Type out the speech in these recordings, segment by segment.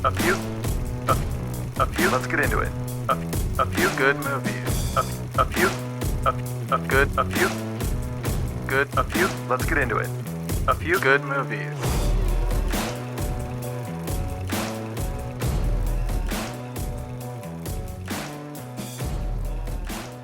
A few. A few. Let's get into it. A few good movies. A few. A good. A few. Good. A few. Let's get into it. A few good movies.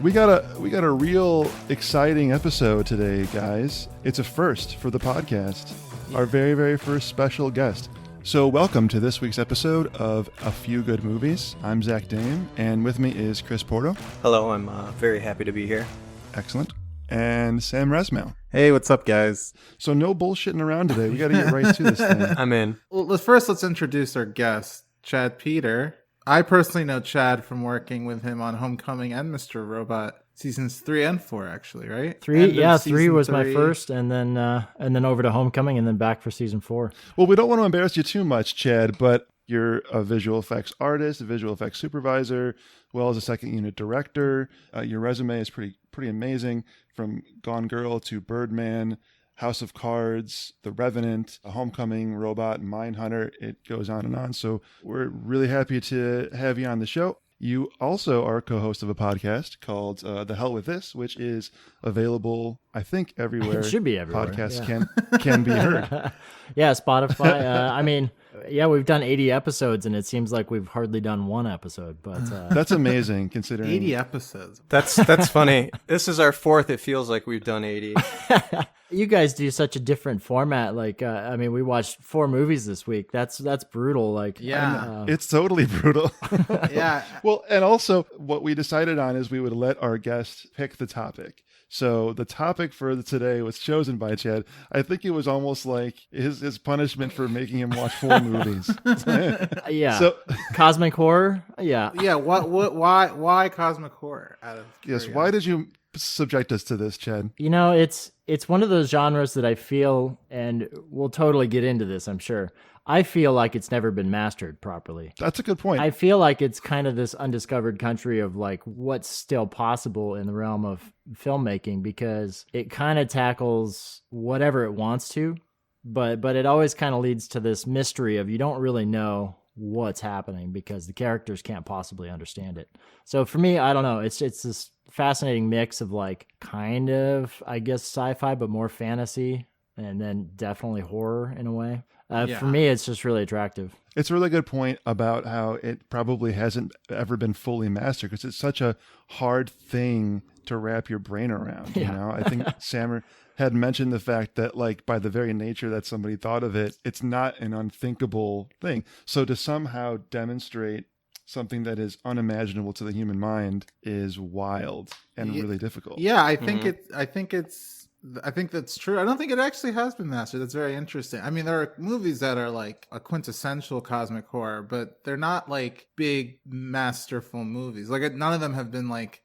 We got a real exciting episode today, guys. It's a first for the podcast. Our very, very first special guest. So welcome to this week's episode of A Few Good Movies. I'm Zach Dame, and with me is Chris Porto. Hello, I'm very happy to be here. Excellent. And Sam Resmel. Hey, what's up, guys? So no bullshitting around today. We got to get right to this thing. I'm in. Well, let's introduce our guest, Chad Peter. I personally know Chad from working with him on Homecoming and Mr. Robot seasons 3 and 4, actually, right? Three was my first, and then over to Homecoming, and then back for season 4. Well, we don't want to embarrass you too much, Chad, but you're a visual effects artist, a visual effects supervisor, as well as a second unit director. Your resume is pretty amazing, from Gone Girl to Birdman, House of Cards, The Revenant, Homecoming, Robot, Mindhunter. It goes on and on. So we're really happy to have you on the show. You also are co-host of a podcast called The Hell With This, which is available, I think, everywhere. It should be everywhere. Podcasts can be heard. Yeah, Spotify. We've done 80 episodes, and it seems like we've hardly done one episode. But that's amazing, considering 80 episodes. That's funny. This is our fourth. It feels like we've done 80. You guys do such a different format. Like, we watched 4 movies this week. That's brutal. Like, yeah, it's totally brutal. Yeah. Well, and also what we decided on is we would let our guest pick the topic. So the topic for today was chosen by Chad. I think it was almost like his punishment for making him watch 4 movies. yeah. So cosmic horror. Yeah. Yeah. Why cosmic horror? Out of yes. Why did you subject us to this, Chad? You know, it's one of those genres that I feel, and we'll totally get into this, I'm sure. I feel like it's never been mastered properly. That's a good point. I feel like it's kind of this undiscovered country of like what's still possible in the realm of filmmaking, because it kind of tackles whatever it wants to, but it always kind of leads to this mystery of you don't really know what's happening because the characters can't possibly understand it. So for me, I don't know. It's this fascinating mix of like kind of, I guess, sci-fi, but more fantasy, and then definitely horror in a way. For me, it's just really attractive. It's a really good point about how it probably hasn't ever been fully mastered because it's such a hard thing to wrap your brain around. You know, I think Sam had mentioned the fact that, like, by the very nature that somebody thought of it, it's not an unthinkable thing. So to somehow demonstrate something that is unimaginable to the human mind is wild and really difficult. Yeah, I think I think that's true. I don't think it actually has been mastered. That's very interesting. I mean, there are movies that are like a quintessential cosmic horror, but they're not like big, masterful movies. Like none of them have been like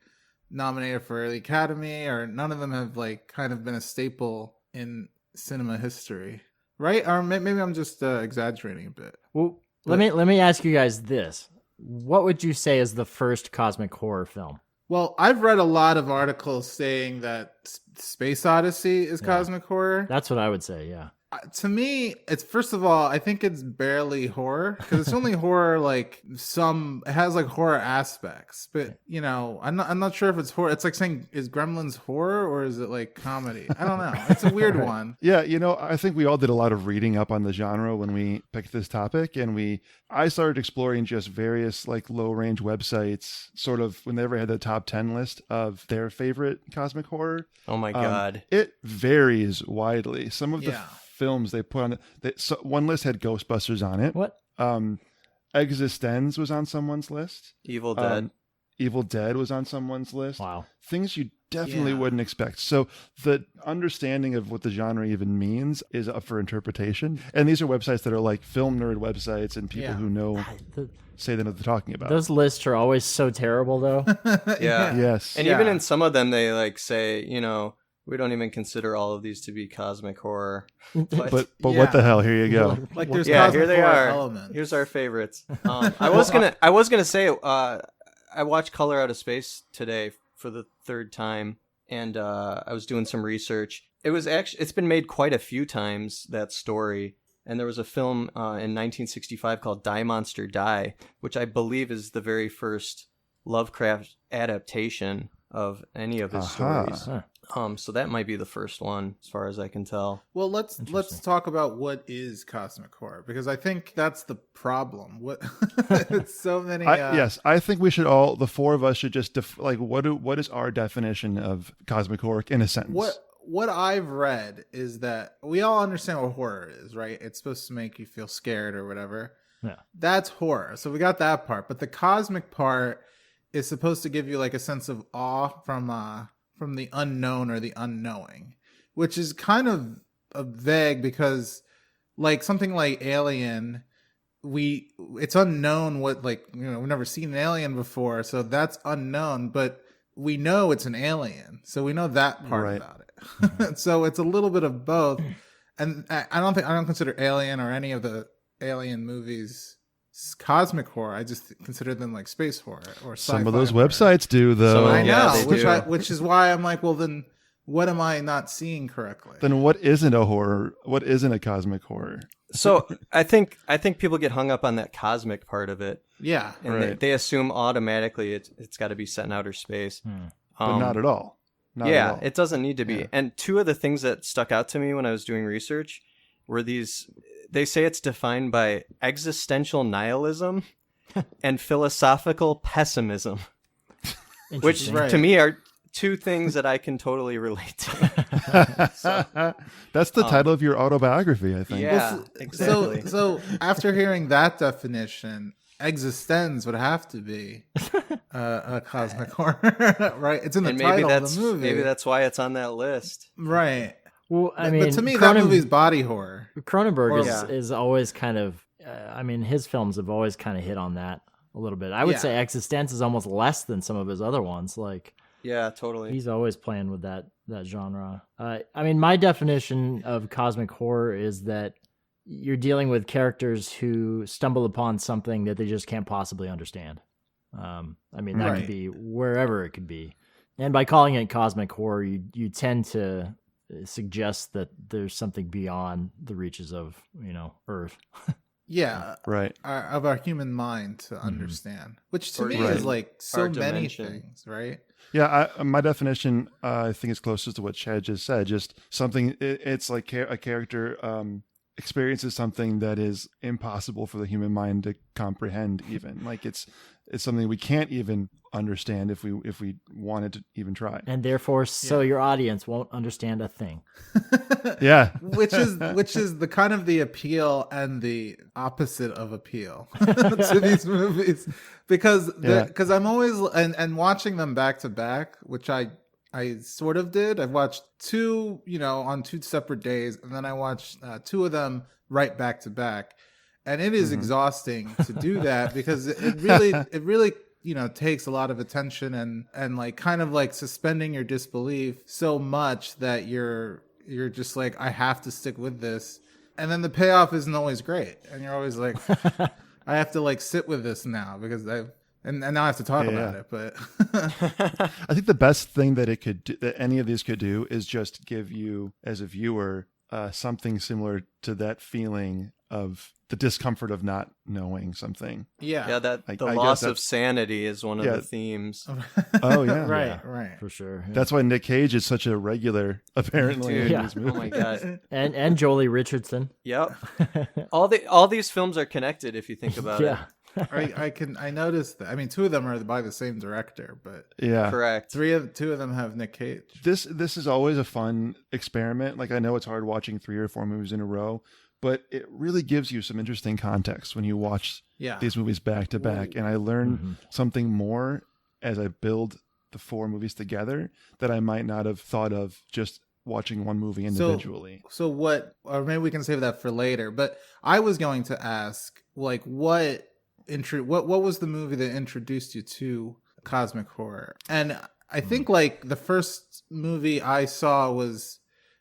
nominated for the Academy, or none of them have like kind of been a staple in cinema history, right? Or maybe I'm just exaggerating a bit. Well, let me ask you guys this: what would you say is the first cosmic horror film? Well, I've read a lot of articles saying that Space Odyssey is cosmic horror. That's what I would say, yeah. To me, it's, first of all, I think it's barely horror, because it's only horror, like it has like horror aspects, but you know, I'm not sure if it's horror. It's like saying, is Gremlins horror or is it like comedy? I don't know. It's a weird one. Yeah, you know, I think we all did a lot of reading up on the genre when we picked this topic, and I started exploring just various like low range websites, sort of whenever I had the top 10 list of their favorite cosmic horror. Oh my God. It varies widely. Some of the films they put on one list had Ghostbusters on it. What? Existenz was on someone's list. Evil Dead. Evil Dead was on someone's list. Wow. Things you definitely wouldn't expect. So the understanding of what the genre even means is up for interpretation. And these are websites that are like film nerd websites, and people who know say they know what they're talking about. Those lists are always so terrible, though. Yeah. Yes. And even in some of them, they like say, you know, we don't even consider all of these to be cosmic horror. But what the hell? Here you go. Like there's here cosmic they horror are. elements. Here's our favorites. I was gonna say I watched Color Out of Space today for the 3rd time, and I was doing some research. It's been made quite a few times, that story, And there was a film in 1965 called Die Monster Die, which I believe is the very first Lovecraft adaptation of any of his stories. So that might be the first one, as far as I can tell. Well, let's talk about what is cosmic horror, because I think that's the problem. What it's so many. Yes, I think we should all, the four of us, should just what is our definition of cosmic horror in a sentence? What I've read is that we all understand what horror is, right? It's supposed to make you feel scared or whatever. Yeah, that's horror. So we got that part, but the cosmic part is supposed to give you like a sense of awe from the unknown or the unknowing, which is kind of vague, because like something like Alien, it's unknown what, like, you know, we've never seen an alien before, so that's unknown, but we know it's an alien, so we know that part about it. So it's a little bit of both. And I don't consider Alien or any of the Alien movies cosmic horror. I just consider them like space horror or sci-fi. Some of those horror. websites do, though. I know, yeah, which is why I'm like, well, then what am I not seeing correctly? Then what isn't a horror? What isn't a cosmic horror? So I think people get hung up on that cosmic part of it. Yeah, and they assume automatically it's got to be set in outer space. But not at all. Not at all. It doesn't need to be. Yeah. And two of the things that stuck out to me when I was doing research were these. They say it's defined by existential nihilism and philosophical pessimism, which to me are two things that I can totally relate to. That's the title of your autobiography, I think. Yeah, exactly. So after hearing that definition, existence would have to be a cosmic horror, right? It's in the title of the movie. Maybe that's why it's on that list. Right. Well, I mean, but to me, that movie's body horror. Cronenberg is always kind of, I mean, his films have always kind of hit on that a little bit. I would say Existence is almost less than some of his other ones. Like, yeah, totally. He's always playing with that genre. I mean, my definition of cosmic horror is that you're dealing with characters who stumble upon something that they just can't possibly understand. I mean, that could be wherever it could be. And by calling it cosmic horror, you tend to suggest that there's something beyond the reaches of, you know, Earth. Yeah, right. Of our human mind to understand, which to me is like so many things, right? Yeah, my definition, I think, is closest to what Chad just said. Just something. It's like a character experiences something that is impossible for the human mind to comprehend. Even like it's something we can't even understand if we wanted to even try. And therefore, so your audience won't understand a thing. Yeah, which is the kind of the appeal and the opposite of appeal to these movies, because I'm always and watching them back to back, which I sort of did. I've watched two, you know, on two separate days, and then I watched two of them right back to back, and it is exhausting to do that because it really you know, takes a lot of attention and like kind of like suspending your disbelief so much that you're just like, I have to stick with this. And then the payoff isn't always great. And you're always like, I have to like sit with this now because and now I have to talk about it. But I think the best thing that that any of these could do is just give you, as a viewer, something similar to that feeling of the discomfort of not knowing something. Yeah, that the loss of sanity is one of the themes. Oh yeah, right, for sure. Yeah. That's why Nick Cage is such a regular, apparently. Dude, in these movies. Oh my god, and Jolie Richardson. Yep. all these films are connected if you think about it. I noticed that. I mean, two of them are by the same director, but correct. Two of them have Nick Cage. This is always a fun experiment. Like, I know it's hard watching 3 or 4 movies in a row, but it really gives you some interesting context when you watch these movies back to back. And I learn something more as I build the 4 movies together that I might not have thought of just watching one movie individually. So what? Or maybe we can save that for later. But I was going to ask, like, what was the movie that introduced you to cosmic horror? And I think like the first movie I saw was,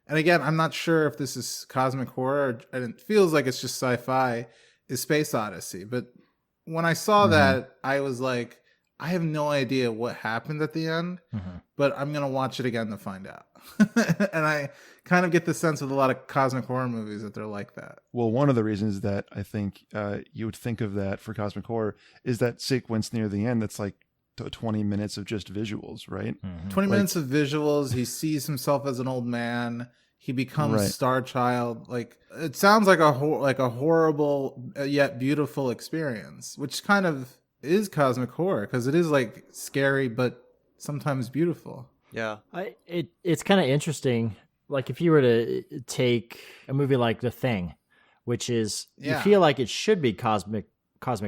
and again, I'm not sure if this is cosmic horror and it feels like it's just sci-fi, is Space Odyssey. But when I saw that, I was like, I have no idea what happened at the end, but I'm going to watch it again to find out. And I kind of get the sense with a lot of cosmic horror movies that they're like that. Well, one of the reasons that I think you would think of that for cosmic horror is that sequence near the end that's like 20 minutes of just visuals, right? 20 minutes of visuals. He sees himself as an old man. He becomes Star Child. Like, it sounds like a horrible yet beautiful experience, which kind of is cosmic horror because it is like scary but sometimes beautiful. Yeah. It's kind of interesting. Like if you were to take a movie like The Thing, which is you feel like it should be cosmic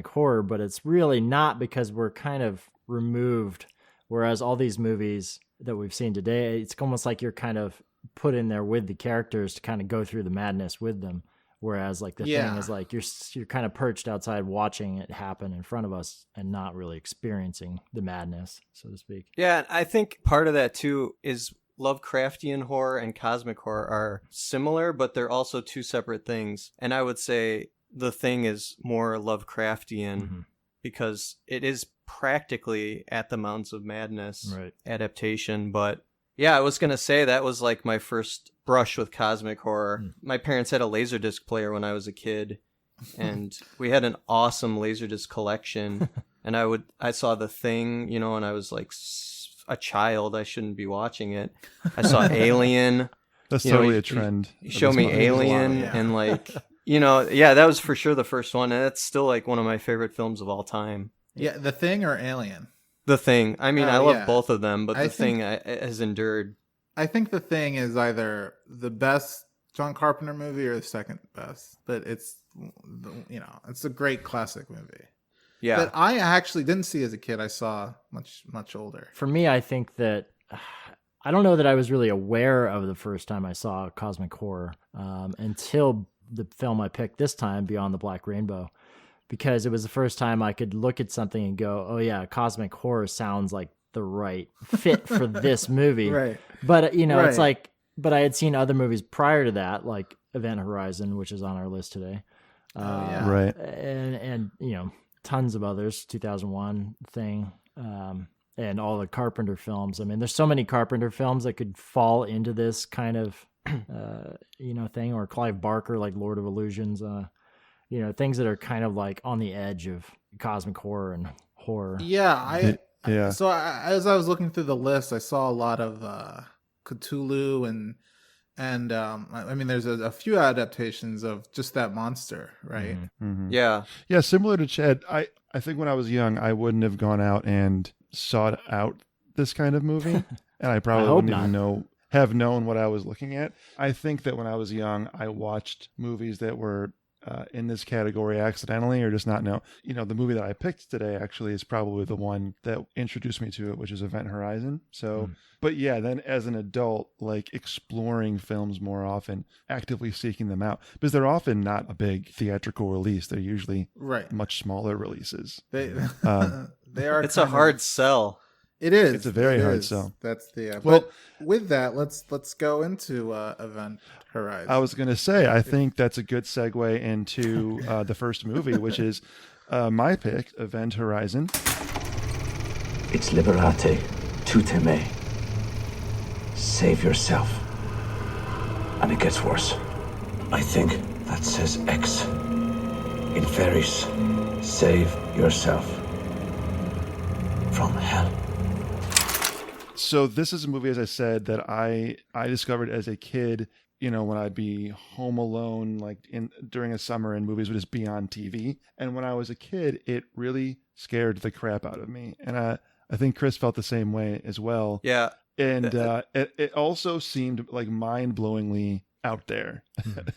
horror, but it's really not because we're kind of removed. Whereas all these movies that we've seen today, it's almost like you're kind of put in there with the characters to kind of go through the madness with them. Whereas like The Thing is like you're kind of perched outside watching it happen in front of us and not really experiencing the madness, so to speak. Yeah, I think part of that too is Lovecraftian horror and cosmic horror are similar, but they're also two separate things. And I would say The Thing is more Lovecraftian because it is practically at the Mountains of Madness adaptation. But yeah, I was going to say that was like my first brush with cosmic horror. My parents had a Laserdisc player when I was a kid, and we had an awesome Laserdisc collection. And I saw The Thing, you know, and I was like a child. I shouldn't be watching it. I saw Alien. That's totally a trend. You show me Alien and like, you know, that was for sure the first one. And it's still like one of my favorite films of all time. Yeah, The Thing or Alien? The Thing. I mean, I love both of them, but The Thing has endured. I think The Thing is either the best John Carpenter movie or the second best. But it's, you know, it's a great classic movie. Yeah. But I actually didn't see as a kid. I saw much older. For me, I think that I don't know that I was really aware of the first time I saw cosmic horror until the film I picked this time, Beyond the Black Rainbow. Because it was the first time I could look at something and go, oh yeah, cosmic horror sounds like the right fit for this movie. Right. But, you know, it's like, but I had seen other movies prior to that, like Event Horizon, which is on our list today. Right. And, you know, tons of others, 2001 Thing, and all the Carpenter films. I mean, there's so many Carpenter films that could fall into this kind of, you know, thing, or Clive Barker, like Lord of Illusions, you know, things that are kind of like on the edge of cosmic horror and horror. Yeah, So as I was looking through the list, I saw a lot of Cthulhu and I mean, there's a few adaptations of just that monster, right? Yeah. Yeah, similar to Chad, I think when I was young, I wouldn't have gone out and sought out this kind of movie, and I probably wouldn't even have known what I was looking at. I think that when I was young, I watched movies that were in this category accidentally or just not know. You know, the movie that I picked today actually is probably the one that introduced me to it, which is Event Horizon. So, but yeah, then as an adult, like exploring films more often, actively seeking them out, because they're often not a big theatrical release. They're usually much smaller releases. They are. It's a hard sell. It is. It's a very hard sell. That's the. But with that, let's go into Event Horizon. I was going to say, I think that's a good segue into the first movie, which is my pick, Event Horizon. It's liberate tutte me. Save yourself. And it gets worse. I think that says X. In Ferris, save yourself. From hell. So this is a movie, as I said, that I discovered as a kid, you know, when I'd be home alone, like during a summer and movies would just be on TV. And when I was a kid, it really scared the crap out of me. And I think Chris felt the same way as well. Yeah. And it also seemed like mind-blowingly out there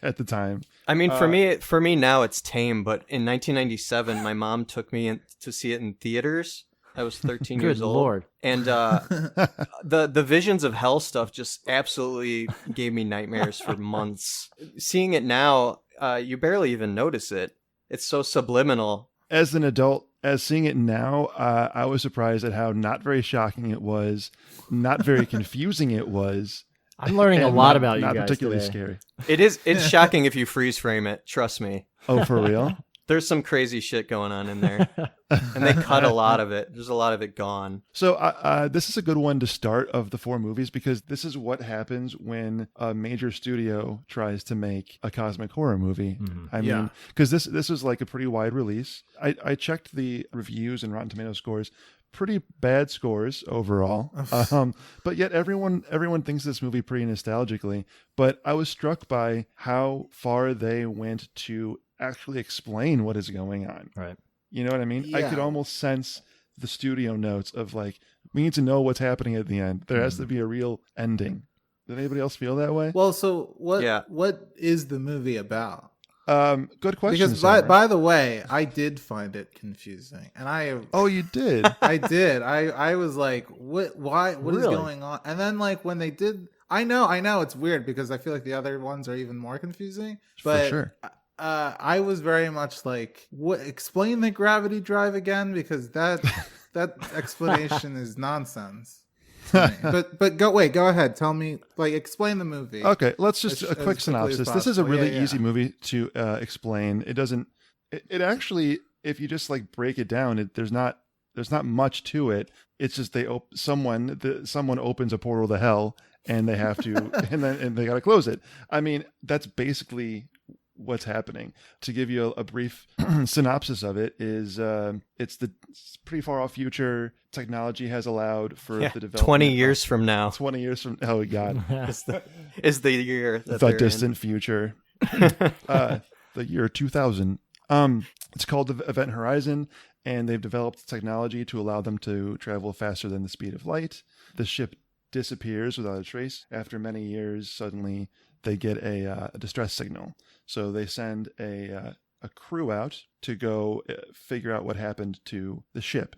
at the time. I mean, for me now it's tame, but in 1997, my mom took me in to see it in theaters. I was 13 years old. Good Lord. And the visions of hell stuff just absolutely gave me nightmares for months. Seeing it now, you barely even notice it. It's so subliminal. As an adult, as seeing it now, I was surprised at how not very shocking it was, not very confusing it was. I'm learning a lot about you guys Not particularly today. scary. It's shocking if you freeze frame it. Trust me. Oh, for real? There's some crazy shit going on in there, and they cut a lot of it. There's a lot of it gone. So this is a good one to start of the 4 movies, because this is what happens when a major studio tries to make a cosmic horror movie. I mean, because this was like a pretty wide release. I checked the reviews and Rotten Tomato scores. Pretty bad scores overall, but yet everyone thinks this movie pretty nostalgically. But I was struck by how far they went to actually explain what is going on. Right. You know what I mean? Yeah. I could almost sense the studio notes of like, we need to know what's happening at the end. There has to be a real ending. Did anybody else feel that way? Well, so what? Yeah. What is the movie about? Good question. Because Sarah. by the way, I did find it confusing, and Oh, you did? I did. I was like, what? Why? What is Really? going on? And then like when they did, I know it's weird because I feel like the other ones are even more confusing. But For sure. I was very much like, what? Explain the gravity drive again, because that explanation is nonsense. to me. But go ahead. Tell me, like, explain the movie. Okay, let's just As a quick quickly as synopsis. This is a possible. really Yeah. easy movie to explain. It doesn't. It actually, if you just like break it down, there's not much to it. It's just someone opens a portal to hell, and they have to, and they got to close it. I mean, that's basically what's happening. To give you a brief synopsis of it, is it's pretty far off future. Technology has allowed for the development. 20 years from now 20 years from, oh God. is the year that The they're distant future. The year 2000. It's called the Event Horizon, and they've developed technology to allow them to travel faster than the speed of light. The ship disappears without a trace. After many years, suddenly they get a distress signal. So they send a crew out to go figure out what happened to the ship.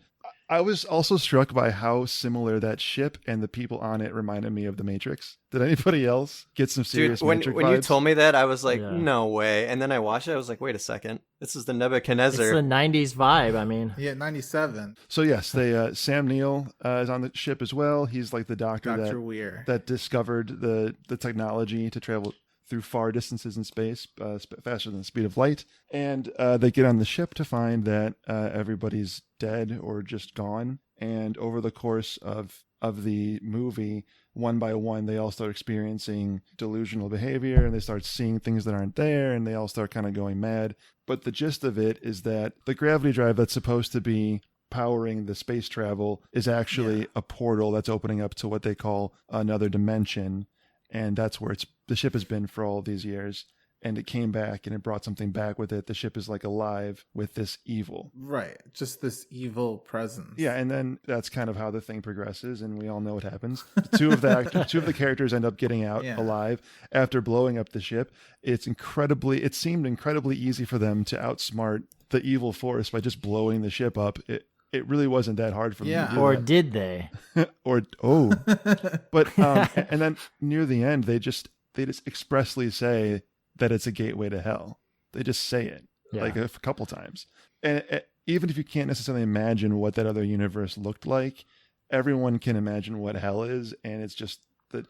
I was also struck by how similar that ship and the people on it reminded me of The Matrix. Did anybody else get some serious Dude, Matrix when vibes? you told me that, I was like, Yeah. no way. And then I watched it. I was like, wait a second. This is the It's Nebuchadnezzar. the 90s vibe. I mean, Yeah, 97. So yes, they Sam Neill is on the ship as well. He's like the doctor Dr. Weir. that discovered the technology to travel through far distances in space, faster than the speed of light. And they get on the ship to find that everybody's dead or just gone. And over the course of the movie, one by one, they all start experiencing delusional behavior, and they start seeing things that aren't there, and they all start kind of going mad. But the gist of it is that the gravity drive that's supposed to be powering the space travel is actually a portal that's opening up to what they call another dimension. And that's where the ship has been for all these years. And it came back, and it brought something back with it. The ship is like alive with this evil. Right. Just this evil presence. Yeah, and then that's kind of how the thing progresses, and we all know what happens. Two of the characters end up getting out alive after blowing up the ship. It seemed incredibly easy for them to outsmart the evil force by just blowing the ship up. It really wasn't that hard for them to do or that. did they? But and then near the end, they just expressly say that it's a gateway to hell. They just say it like a couple times. And even if you can't necessarily imagine what that other universe looked like, everyone can imagine what hell is. And it's just the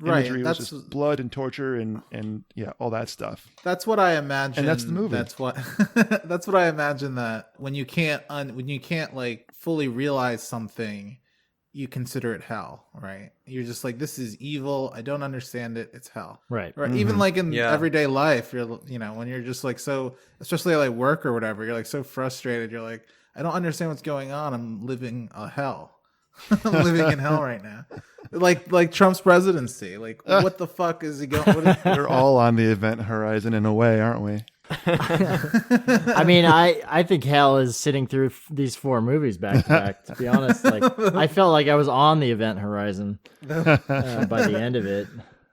imagery was just blood and torture and all that stuff. That's what I imagine. And that's the movie. That's what I imagine, that when you can't like fully realize something, you consider it hell, right? You're just like, this is evil. I don't understand it. It's hell. Right. Even like in everyday life, when you're just like, so, especially like work or whatever, you're like so frustrated. You're like, I don't understand what's going on. I'm living a hell. I'm living in hell right now. Like Trump's presidency. Like, what the fuck is he going? We're all on the event horizon in a way, aren't we? I mean, I think hell is sitting through these 4 movies back to back. To be honest, like I felt like I was on the event horizon by the end of it.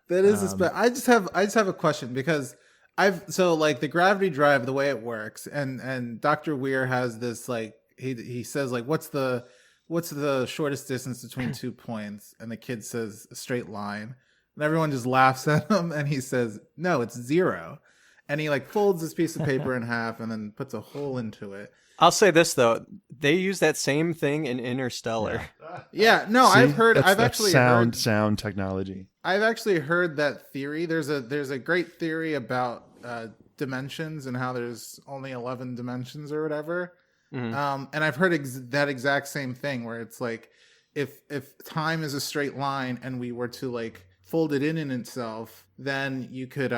That is I just have a question, because the gravity drive, the way it works, and Dr. Weir has this, like, he says, like, what's the shortest distance between 2 points, and the kid says a straight line, and everyone just laughs at him, and he says, no, it's 0. And he like folds this piece of paper in half and then puts a hole into it. I'll say this though, they use that same thing in Interstellar. Yeah, no, See? I've actually heard sound technology. I've actually heard that theory. There's a great theory about dimensions and how there's only 11 dimensions or whatever. Mhm. And I've heard that exact same thing where it's like if time is a straight line and we were to like fold it in itself, then you could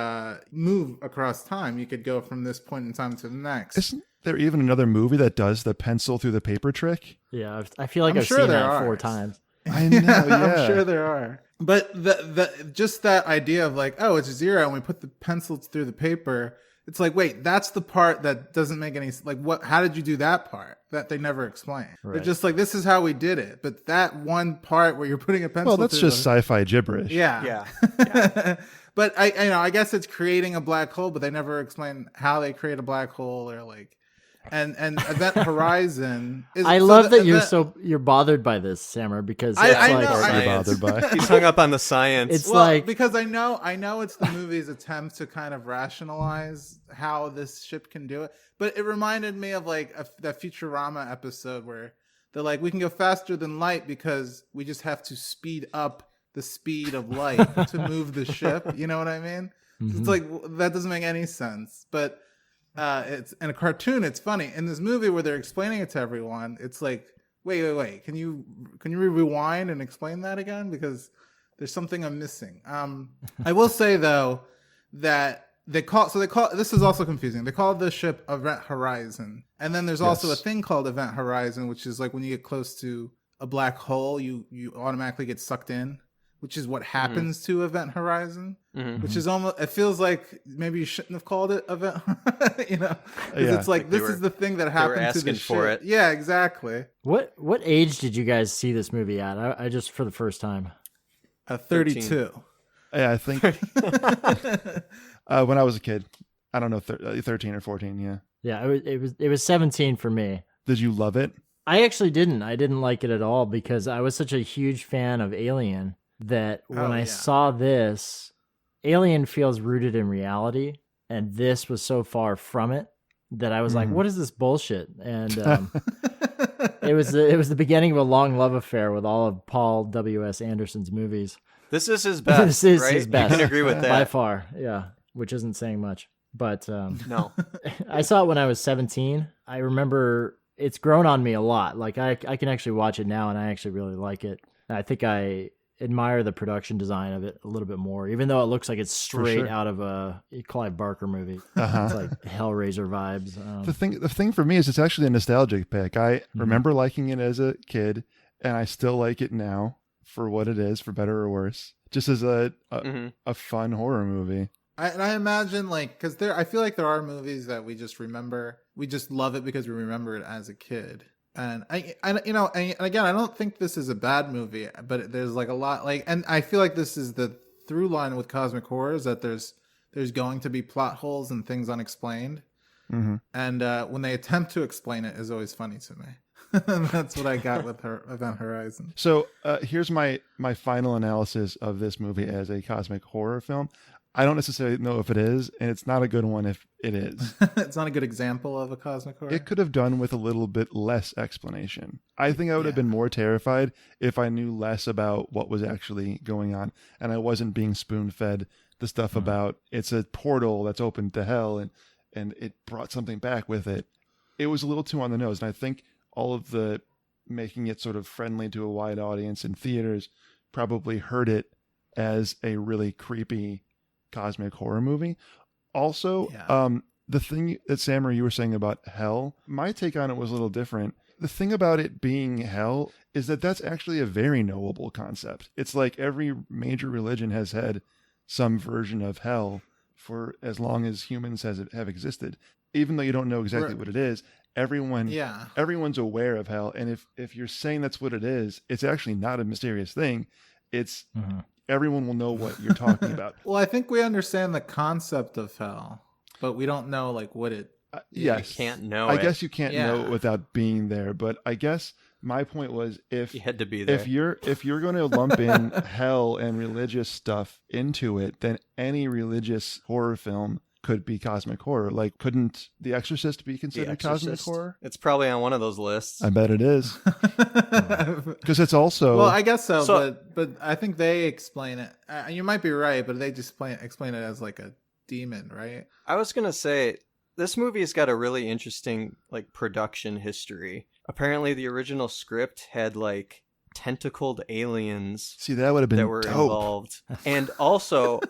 move across time. You could go from this point in time to the next. Isn't there even another movie that does the pencil through the paper trick? Yeah, I feel like I'm I've sure seen there that are. 4 times. I know, yeah. I'm sure there are. But the just that idea of like, oh, it's 0 and we put the pencil through the paper. It's like, wait, that's the part that doesn't make any like what? How did you do that part? That they never explain. Right. They're just like, this is how we did it. But that one part where you're putting a pencil. Well, that's through just sci-fi gibberish. Yeah. But I guess it's creating a black hole, but they never explain how they create a black hole or like, and Event Horizon. I love that you're bothered by this, Sammer, because it's I like know, You're bothered by. He's hung up on the science. It's well, like because I know it's the movie's attempt to kind of rationalize how this ship can do it, but it reminded me of like that Futurama episode where they're like, we can go faster than light because we just have to speed up the speed of light to move the ship. You know what I mean? Mhm. It's like that doesn't make any sense, but it's in a cartoon. It's funny. In this movie where they're explaining it to everyone, it's like, wait. Can you rewind and explain that again? Because there's something I'm missing. I will say though that this is also confusing. They call the ship Event Horizon, and then there's also a thing called Event Horizon, which is like when you get close to a black hole, you automatically get sucked in, which is what happens to Event Horizon. Mhm. Which is almost, it feels like maybe you shouldn't have called it Event, you know, because Yeah. it's like They this were- is the thing that were happened to asking the for ship. it. Yeah, exactly. what age did you guys see this movie at? I just for the first time. 32. Yeah, I think when I was a kid, I don't know, 13 or 14. Yeah. Yeah, it was 17 for me. Did you love it? I actually didn't. I didn't like it at all because I was such a huge fan of Alien that when I saw this, Alien feels rooted in reality, and this was so far from it that I was like, "What is this bullshit?" And it was the beginning of a long love affair with all of Paul W.S. Anderson's movies. This is his best. This is right? his best. You can agree with by that. far, yeah, which isn't saying much. But No. I saw it when I was 17. I remember it's grown on me a lot. Like I can actually watch it now, and I actually really like it. And I think I admire the production design of it a little bit more, even though it looks like it's straight sure. out of a Clive Barker movie. Uh-huh. It's like Hellraiser vibes. The thing for me is it's actually a nostalgic pick. I remember liking it as a kid, and I still like it now for what it is, for better or worse. Just as a fun horror movie. I imagine like, because I feel like there are movies that we just remember. We just love it because we remember it as a kid. And I again, I don't think this is a bad movie, but there's like a lot like, and I feel like this is the through line with cosmic horrors, that there's going to be plot holes and things unexplained. Mm-hmm. And when they attempt to explain it is always funny to me. That's what I got with Event Horizon. So here's my final analysis of this movie as a cosmic horror film. I don't necessarily know if it is, and it's not a good one if it is. It's not a good example of a cosmic horror. It could have done with a little bit less explanation. I think I would have been more terrified if I knew less about what was actually going on, and I wasn't being spoon-fed the stuff about it's a portal that's open to hell, and it brought something back with it. It was a little too on the nose, and I think all of the making it sort of friendly to a wide audience in theaters probably hurt it as a really creepy cosmic horror movie. Also, the thing that Sammer, you were saying about hell, my take on it was a little different. The thing about it being hell is that that's actually a very knowable concept. It's like every major religion has had some version of hell for as long as humans have existed. Even though you don't know exactly what it is, everyone's aware of hell. And if you're saying that's what it is, it's actually not a mysterious thing. It's everyone will know what you're talking about. Well, I think we understand the concept of hell, but we don't know like what it. Yes, You can't know I it. guess you can't know it without being there. But I guess my point was You had to be there. if you're going to lump in hell and religious stuff into it, then any religious horror film could be cosmic horror. Like, couldn't The Exorcist be The considered cosmic Exorcist. horror? It's probably on one of those lists. I bet it is, because it's also Well, I guess so, but I think they explain it. You might be right, but they just explain it as like demon, right? I was gonna say this movie's got a really interesting like production history. Apparently, the original script had like tentacled aliens See, that would have been that were dope. involved, and also,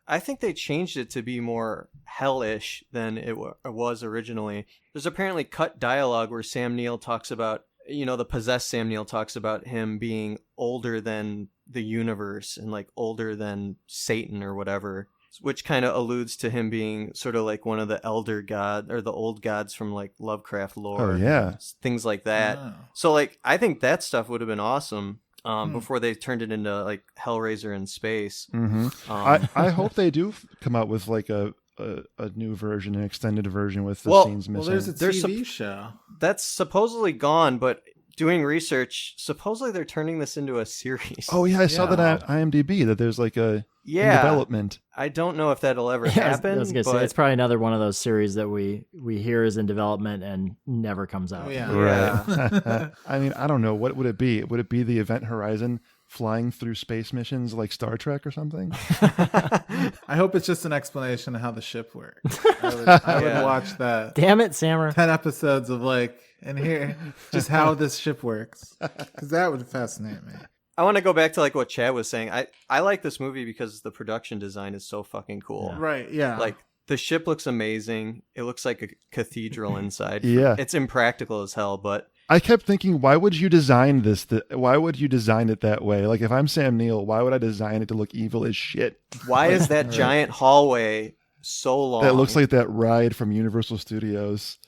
I think they changed it to be more hellish than it was originally. There's apparently cut dialogue where Sam Neill talks about, the possessed Sam Neill talks about him being older than the universe and like older than Satan or whatever, which kind of alludes to him being sort of like one of the elder god or the old gods from like Lovecraft lore. Oh, yeah. Things like that. Oh. So like, I think that stuff would have been awesome before they turned it into like Hellraiser in space. Hmm. I hope they do come out with like a new version, an extended version with the scenes missing. Well, there's a TV show. That's supposedly gone, but doing research, supposedly they're turning this into a series. Oh yeah, I saw that on IMDb that there's like a in development. I don't know if that'll ever happen. I was gonna say it's probably another one of those series that we hear is in development and never comes out. Oh, yeah. Right. I mean, I don't know. What would it be? Would it be the Event Horizon flying through space missions like Star Trek or something? I hope it's just an explanation of how the ship works. I would watch that. Damn it, Sammer. 10 episodes of like, and here, just how this ship works. Because that would fascinate me. I want to go back to like what Chad was saying. I like this movie because the production design is so fucking cool. Yeah. Right, yeah. Like the ship looks amazing. It looks like a cathedral inside. Yeah. It's impractical as hell, but I kept thinking, why would you design this? Why would you design it that way? Like, if I'm Sam Neill, why would I design it to look evil as shit? why is that giant hallway so long? That looks like that ride from Universal Studios.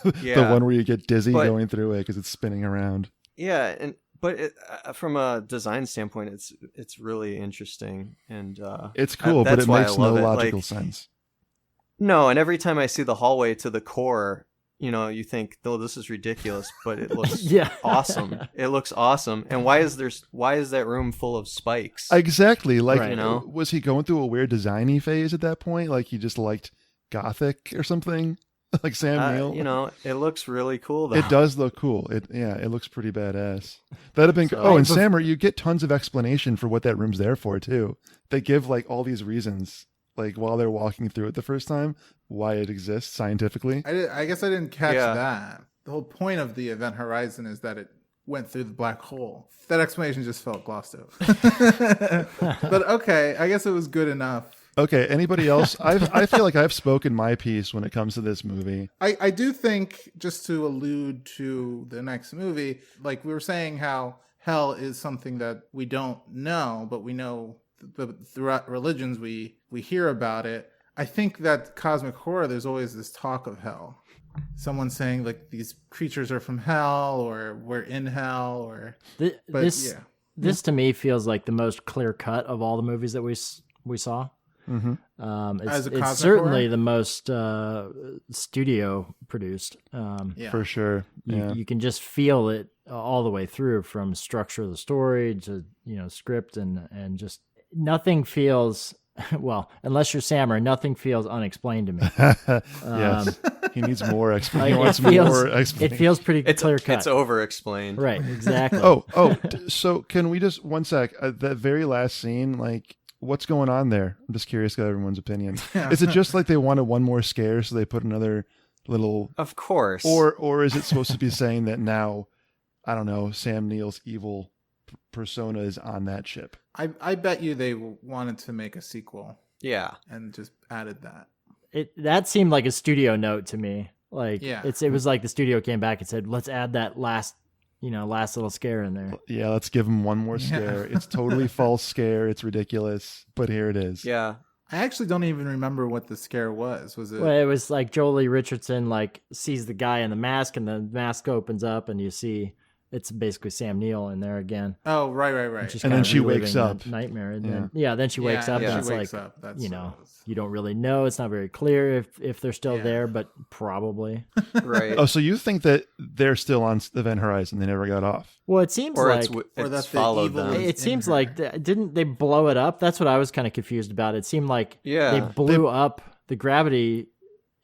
The one where you get dizzy going through it because it's spinning around. Yeah, but from a design standpoint, it's really interesting and It's cool, but that's it why I makes no love it. logical Like, sense. No, and every time I see the hallway to the core, you think, "Oh, this is ridiculous," but it looks awesome. It looks awesome. And why is that room full of spikes? Exactly. Like, Right. was he going through a weird designy phase at that point? Like, he just liked Gothic or something? Like Sam Neill? It looks really cool though. It does look cool. It looks pretty badass. That'd have been and Sammer, you get tons of explanation for what that room's there for too. They give like all these reasons, like while they're walking through it the first time, why it exists scientifically. I guess I didn't catch that. The whole point of the Event Horizon is that it went through the black hole. That explanation just felt glossed over. But okay, I guess it was good enough. Okay, anybody else? I feel like I've spoken my piece when it comes to this movie. I do think, just to allude to the next movie, like we were saying how hell is something that we don't know, but we know throughout religions we hear about it. I think that cosmic horror, there's always this talk of hell. Someone saying like these creatures are from hell, or we're in hell, or this to me feels like the most clear cut of all the movies that we saw. Mm-hmm. It's certainly the most studio produced. For sure. Yeah. You can just feel it all the way through, from structure of the story to script and just nothing feels. Well, unless you're Sammer, nothing feels unexplained to me. Yes, he needs more explanation. Like, He wants more explanation. It feels pretty clear cut. It's over-explained. Right, exactly. So can we just one sec? That very last scene, like, what's going on there? I'm just curious about everyone's opinion. Is it just like they wanted one more scare, so they put another little? Of course. Or is it supposed to be saying that now, I don't know, Sam Neill's evil persona is on that ship? I bet you they wanted to make a sequel. Yeah. And just added that. That seemed like a studio note to me. Like, it was like the studio came back and said, let's add that last little scare in there. Yeah, let's give him one more scare. It's totally false scare. It's ridiculous, but here it is. Yeah. I actually don't even remember what the scare was. Was it? Well, it was like Jolie Richardson sees the guy in the mask, and the mask opens up, and you see it's basically Sam Neill in there again. Oh, right. And then she wakes up. Nightmare. And then she wakes up, and it's like, That's you don't really know. It's not very clear if they're still there, but probably. Right. Oh, so you think that they're still on the Event Horizon? They never got off? Well, it seems or like... it's followed them. It seems like... Didn't they blow it up? That's what I was kind of confused about. It seemed like they blew up the gravity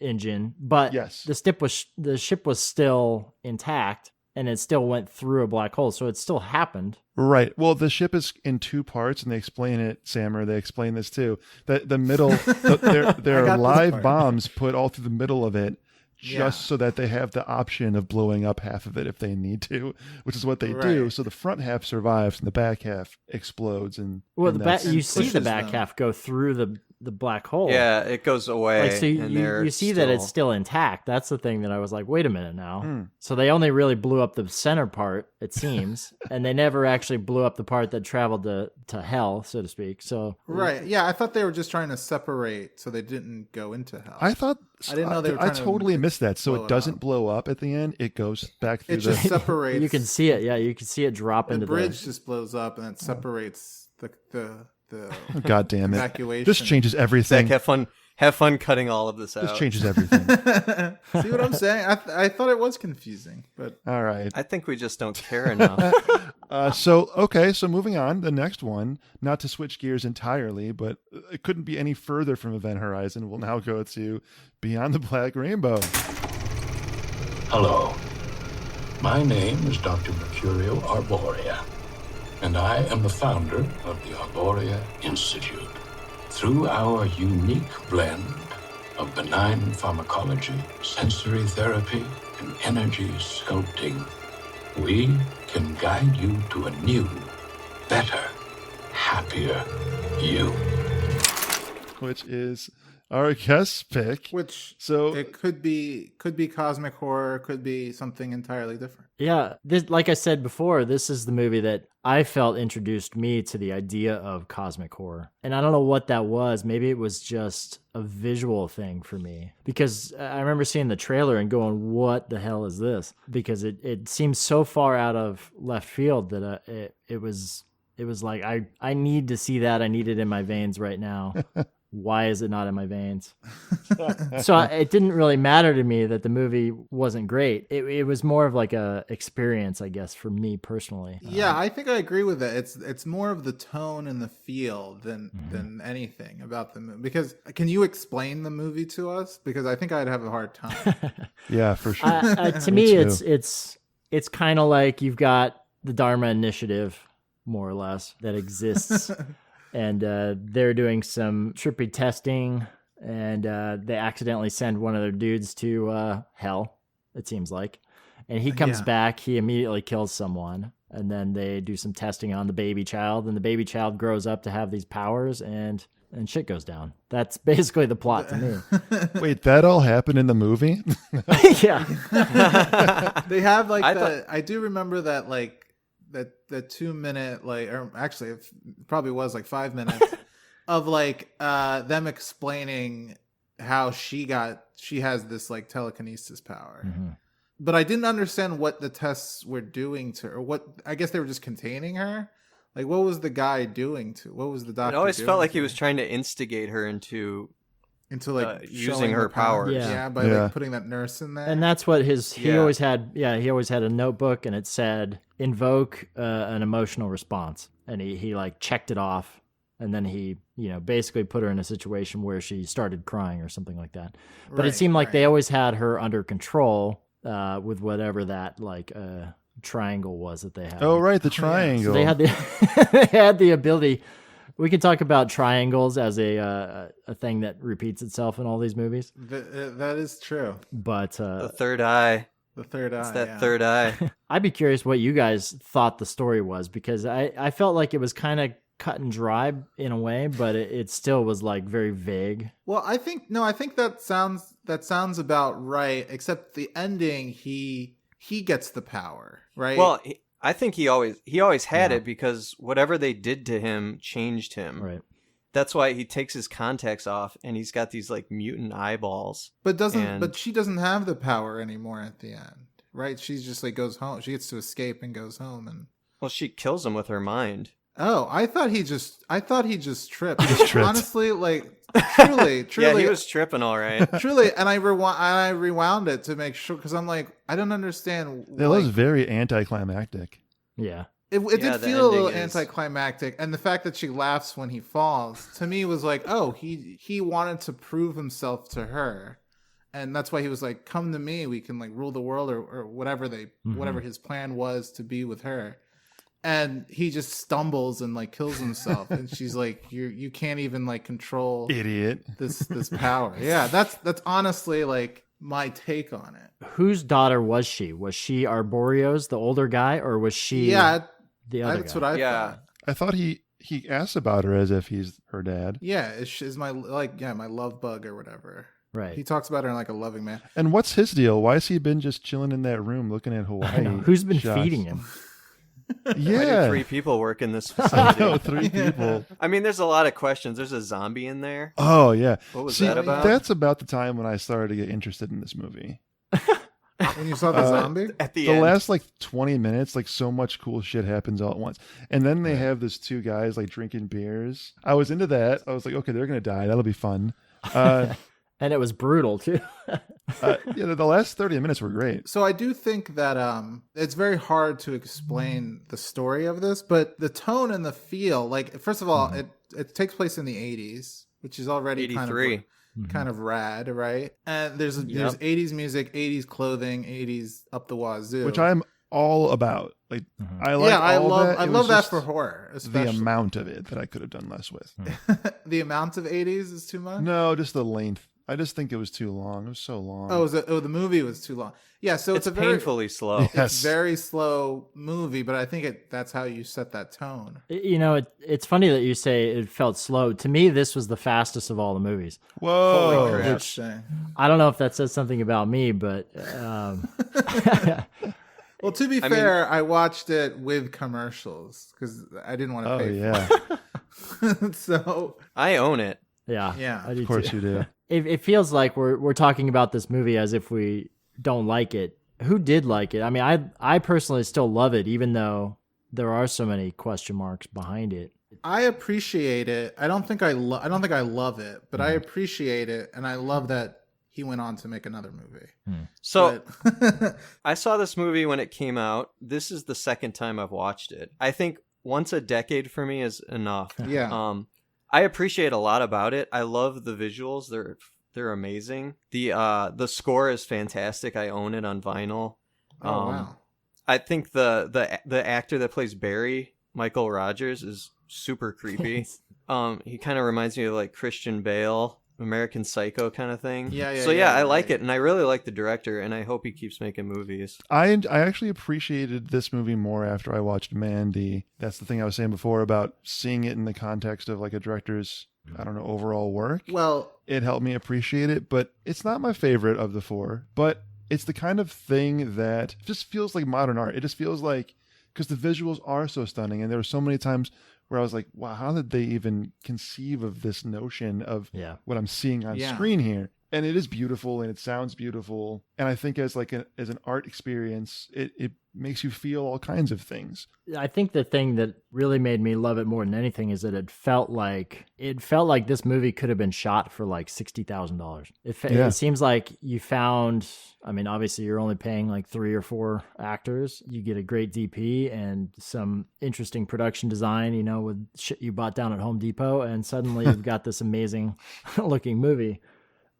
engine, but the ship was still intact. and it still went through a black hole. So it still happened. Right. Well, the ship is in two parts, and they explain it, Sammer. They explain this too. The middle, there I are got this live part. bombs put all through the middle of it, just Yeah. so that they have the option of blowing up half of it if they need to, which is what they do. Right. So the front half survives, and the back half explodes. And Well, and the back, that's- you see the pushes back them. half go through the black hole. Yeah, it goes away. Like, so and they're you see that it's still intact. That's the thing that I was like, wait a minute now. So they only really blew up the center part, it seems, and they never actually blew up the part that traveled to hell, so to speak. So Right. Yeah, I thought they were just trying to separate so they didn't go into hell. I thought I didn't know they were I trying to totally missed that. So blow it it doesn't up. blow up at the end. It goes back through It just the. separates. you can see it. Yeah, you can see it drop the into bridge just blows up and it separates the God damn it! evacuation. This changes everything. Zach, have fun cutting all of this out. This changes everything. See what I'm saying? I thought it was confusing, but All right. I think we just don't care enough. So moving on, the next one, not to switch gears entirely, but it couldn't be any further from Event Horizon. We'll now go to Beyond the Black Rainbow. Hello. My name is Dr. Mercurio Arborea, and I am the founder of the Arborea Institute. Through our unique blend of benign pharmacology, sensory therapy, and energy sculpting, we can guide you to a new, better, happier you. Which is our guest pick. which So it could be cosmic horror, could be something entirely different. Yeah, this, like I said before, this is the movie that I felt introduced me to the idea of cosmic horror. And I don't know what that was. Maybe it was just a visual thing for me. Because I remember seeing the trailer and going, what the hell is this? Because it seems so far out of left field that it was like, I need to see that. I need it in my veins right now. Why is it not in my veins? So it didn't really matter to me that the movie wasn't great. It was more of like a experience, I guess, for me personally. Yeah, I think I agree with that. It's more of the tone and the feel than anything about the movie. Because can you explain the movie to us? Because I think I'd have a hard time. yeah, for sure. To Me me, too. it's kind of like you've got the Dharma Initiative, more or less, that exists. And they're doing some trippy testing, and they accidentally send one of their dudes to hell, it seems like. And he comes Yeah. back, he immediately kills someone, and then they do some testing on the baby child, and the baby child grows up to have these powers, and shit goes down. That's basically the plot to me. Wait, that all happened in the movie? Yeah. They have like I I do remember that like the 2 minute like, or actually it probably was like 5 minutes of like them explaining how she has this like telekinesis power. Mm-hmm. But I didn't understand what the tests were doing to her, or what, I guess they were just containing her. Like, what was the guy doing to? What was the doctor? It always doing felt like to he was her? trying to instigate her into like using showing her the power. powers. Yeah. By Yeah. like putting that nurse in there. And that's what he Yeah. always had. Yeah, he always had a notebook, and it said invoke an emotional response, and he like checked it off, and then he basically put her in a situation where she started crying or something like that. But it Right, seemed like right. they always had her under control with whatever that like triangle was that they had. Oh, right, the yeah. triangle. So they had the they had the ability. We can talk about triangles as a thing that repeats itself in all these movies, That is true. but the third eye. The third eye. It's that yeah. third eye. I'd be curious what you guys thought the story was, because I felt like it was kind of cut and dry in a way, but it still was like very vague. Well, I think that sounds about right. Except the ending, he gets the power, right? Well, I think he always had Yeah. it, because whatever they did to him changed him. Right. That's why he takes his contacts off and he's got these like mutant eyeballs. but she doesn't have the power anymore at the end, right? She's just like goes home. She gets to escape and goes home. And Well, she kills him with her mind. oh, I thought he just tripped. tripped. Honestly, like truly, Yeah, he was tripping all right. truly. And I rewound it to make sure, because I'm like, I don't understand. That was very anticlimactic. Yeah. It Yeah, did the feel a little ending is- anticlimactic, and the fact that she laughs when he falls to me was like, oh, he wanted to prove himself to her, And that's why he was like, come to me, we can like rule the world, or whatever whatever his plan was to be with her. And he just stumbles and like kills himself. And she's like, you can't even like control Idiot. this power. Yeah, that's honestly like my take on it. Whose daughter was she? Was she Arborio's, the older guy, or was she the other that's guy? what I thought. I thought he asked about her as if he's her dad. Yeah, is my my love bug or whatever. Right. He talks about her in like a loving man. And what's his deal? Why has he been just chilling in that room looking at Hawaii? I know. Who's been shots? feeding him? Why do Yeah. 3 people work in this I facility? know, 3 people. I mean, there's a lot of questions. There's a zombie in there. Oh, yeah. What was See, that about? That's about the time when I started to get interested in this movie. When you saw the zombie? At the The end. last like 20 minutes, like so much cool shit happens all at once. And then they have this 2 guys like drinking beers. I was into that. I was like, okay, they're going to die. That'll be fun. And it was brutal too. Yeah, the last 30 minutes were great. So I do think that it's very hard to explain the story of this, but the tone and the feel, like first of all, it takes place in the 80s, which is already 83. kind of rad, right? And there's 80s music, 80s clothing, 80s up the wazoo, Which I'm all about. Like I like I all love that. I It love was that just for horror, the especially. amount of it that I could have done less with. The amount of 80s is too much. No, just the length. I just think it was too long. It was so long. The movie was too long. Yeah, so It's a very painfully slow. Yes. it's very slow movie, but I think that's how you set that tone. You know, it's funny that you say it felt slow. To me, this was the fastest of all the movies. Whoa. Holy crap. Interesting. I don't know if that says something about me, but Well, to be fair, I watched it with commercials because I didn't want to Oh, pay yeah. for it. So, I own it. yeah, I do Of course too. you do. It feels like we're talking about this movie as if we don't like it. Who did like it? I mean, I personally still love it, even though there are so many question marks behind it. I appreciate it. I don't think I love it, but I appreciate it, and I love that he went on to make another movie. So But- I saw this movie when it came out. This is the second time I've watched it. I think once a decade for me is enough. yeah. I appreciate a lot about it. I love the visuals. They're amazing. The score is fantastic. I own it on vinyl. Oh wow. I think the actor that plays Barry, Michael Rogers, is super creepy. He kind of reminds me of like Christian Bale, American Psycho kind of thing. Yeah, So yeah, I like right. it, and I really like the director, and I hope he keeps making movies. I actually appreciated this movie more after I watched Mandy. That's the thing I was saying before about seeing it in the context of like a director's, I don't know, overall work. Well, It helped me appreciate it, but it's not my favorite of the 4. But it's the kind of thing that just feels like modern art. It just feels like, because the visuals are so stunning, and there were so many times where I was like, wow, how did they even conceive of this notion of what I'm seeing on screen here? And it is beautiful, and it sounds beautiful. And I think as like as an art experience, it makes you feel all kinds of things. I think the thing that really made me love it more than anything is that it felt like this movie could have been shot for like $60,000. It seems like you found, I mean, obviously you're only paying like 3 or 4 actors. You get a great DP and some interesting production design, you know, with shit you bought down at Home Depot, and suddenly you've got this amazing looking movie.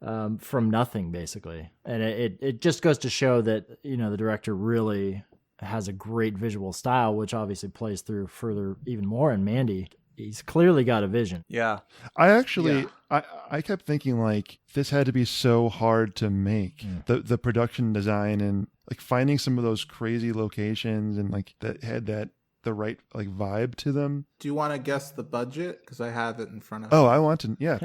From nothing, basically. And it just goes to show that, you know, the director really has a great visual style, which obviously plays through further even more in Mandy. He's clearly got a vision. Yeah. I actually, I kept thinking like this had to be so hard to make. The production design and like finding some of those crazy locations and like that had the right like vibe to them. do you want to guess the budget? Because I have it in front of Oh, me. I want to, yeah.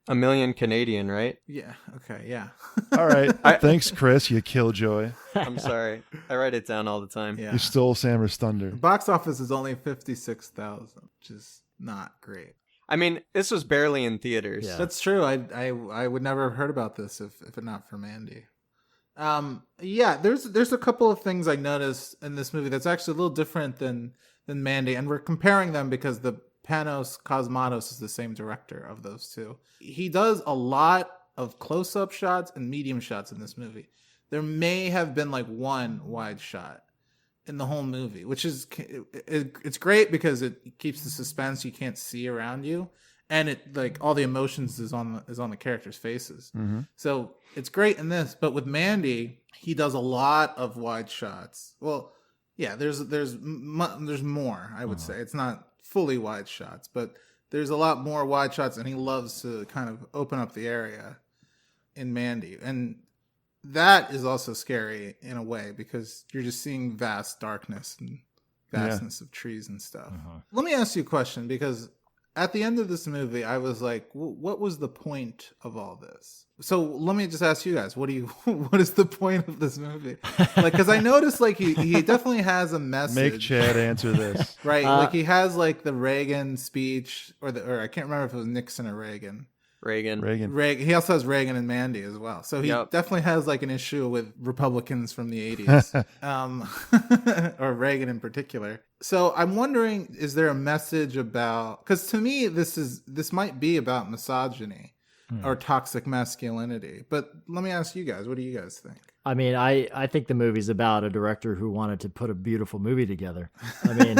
A million Canadian, right? Yeah. Okay. Yeah. All right. Thanks, Chris, you killjoy. I'm sorry. I write it down all the time. Yeah. You stole Sammer's thunder. The box office is only 56,000, which is not great. I mean, this was barely in theaters. Yeah. That's true. I would never have heard about this if it not for Mandy. Yeah, there's a couple of things I noticed in this movie that's actually a little different than Mandy, and we're comparing them because the Panos Cosmatos is the same director of those two. He does a lot of close-up shots and medium shots in this movie. There may have been like one wide shot in the whole movie, which is it's great because it keeps the suspense. You can't see around you, and it like all the emotions is on the characters' faces. Mm-hmm. So it's great in this, but with Mandy, he does a lot of wide shots. Well, yeah, there's more. I would say it's not fully wide shots, but there's a lot more wide shots, and he loves to kind of open up the area in Mandy, and that is also scary in a way because you're just seeing vast darkness and vastness of trees and stuff. Let me ask you a question, because at the end of this movie, I was like, what was the point of all this? So let me just ask you guys, what is the point of this movie? Like, because I noticed like he definitely has a message. Make Chad answer this. Right. Like he has like the Reagan speech or I can't remember if it was Nixon or Reagan. Reagan. He also has Reagan and Mandy as well. So he definitely has like an issue with Republicans from the 80s, or Reagan in particular. So I'm wondering, is there a message about, because to me, this might be about misogyny or toxic masculinity. But let me ask you guys, what do you guys think? I mean, I think the movie's about a director who wanted to put a beautiful movie together. I mean,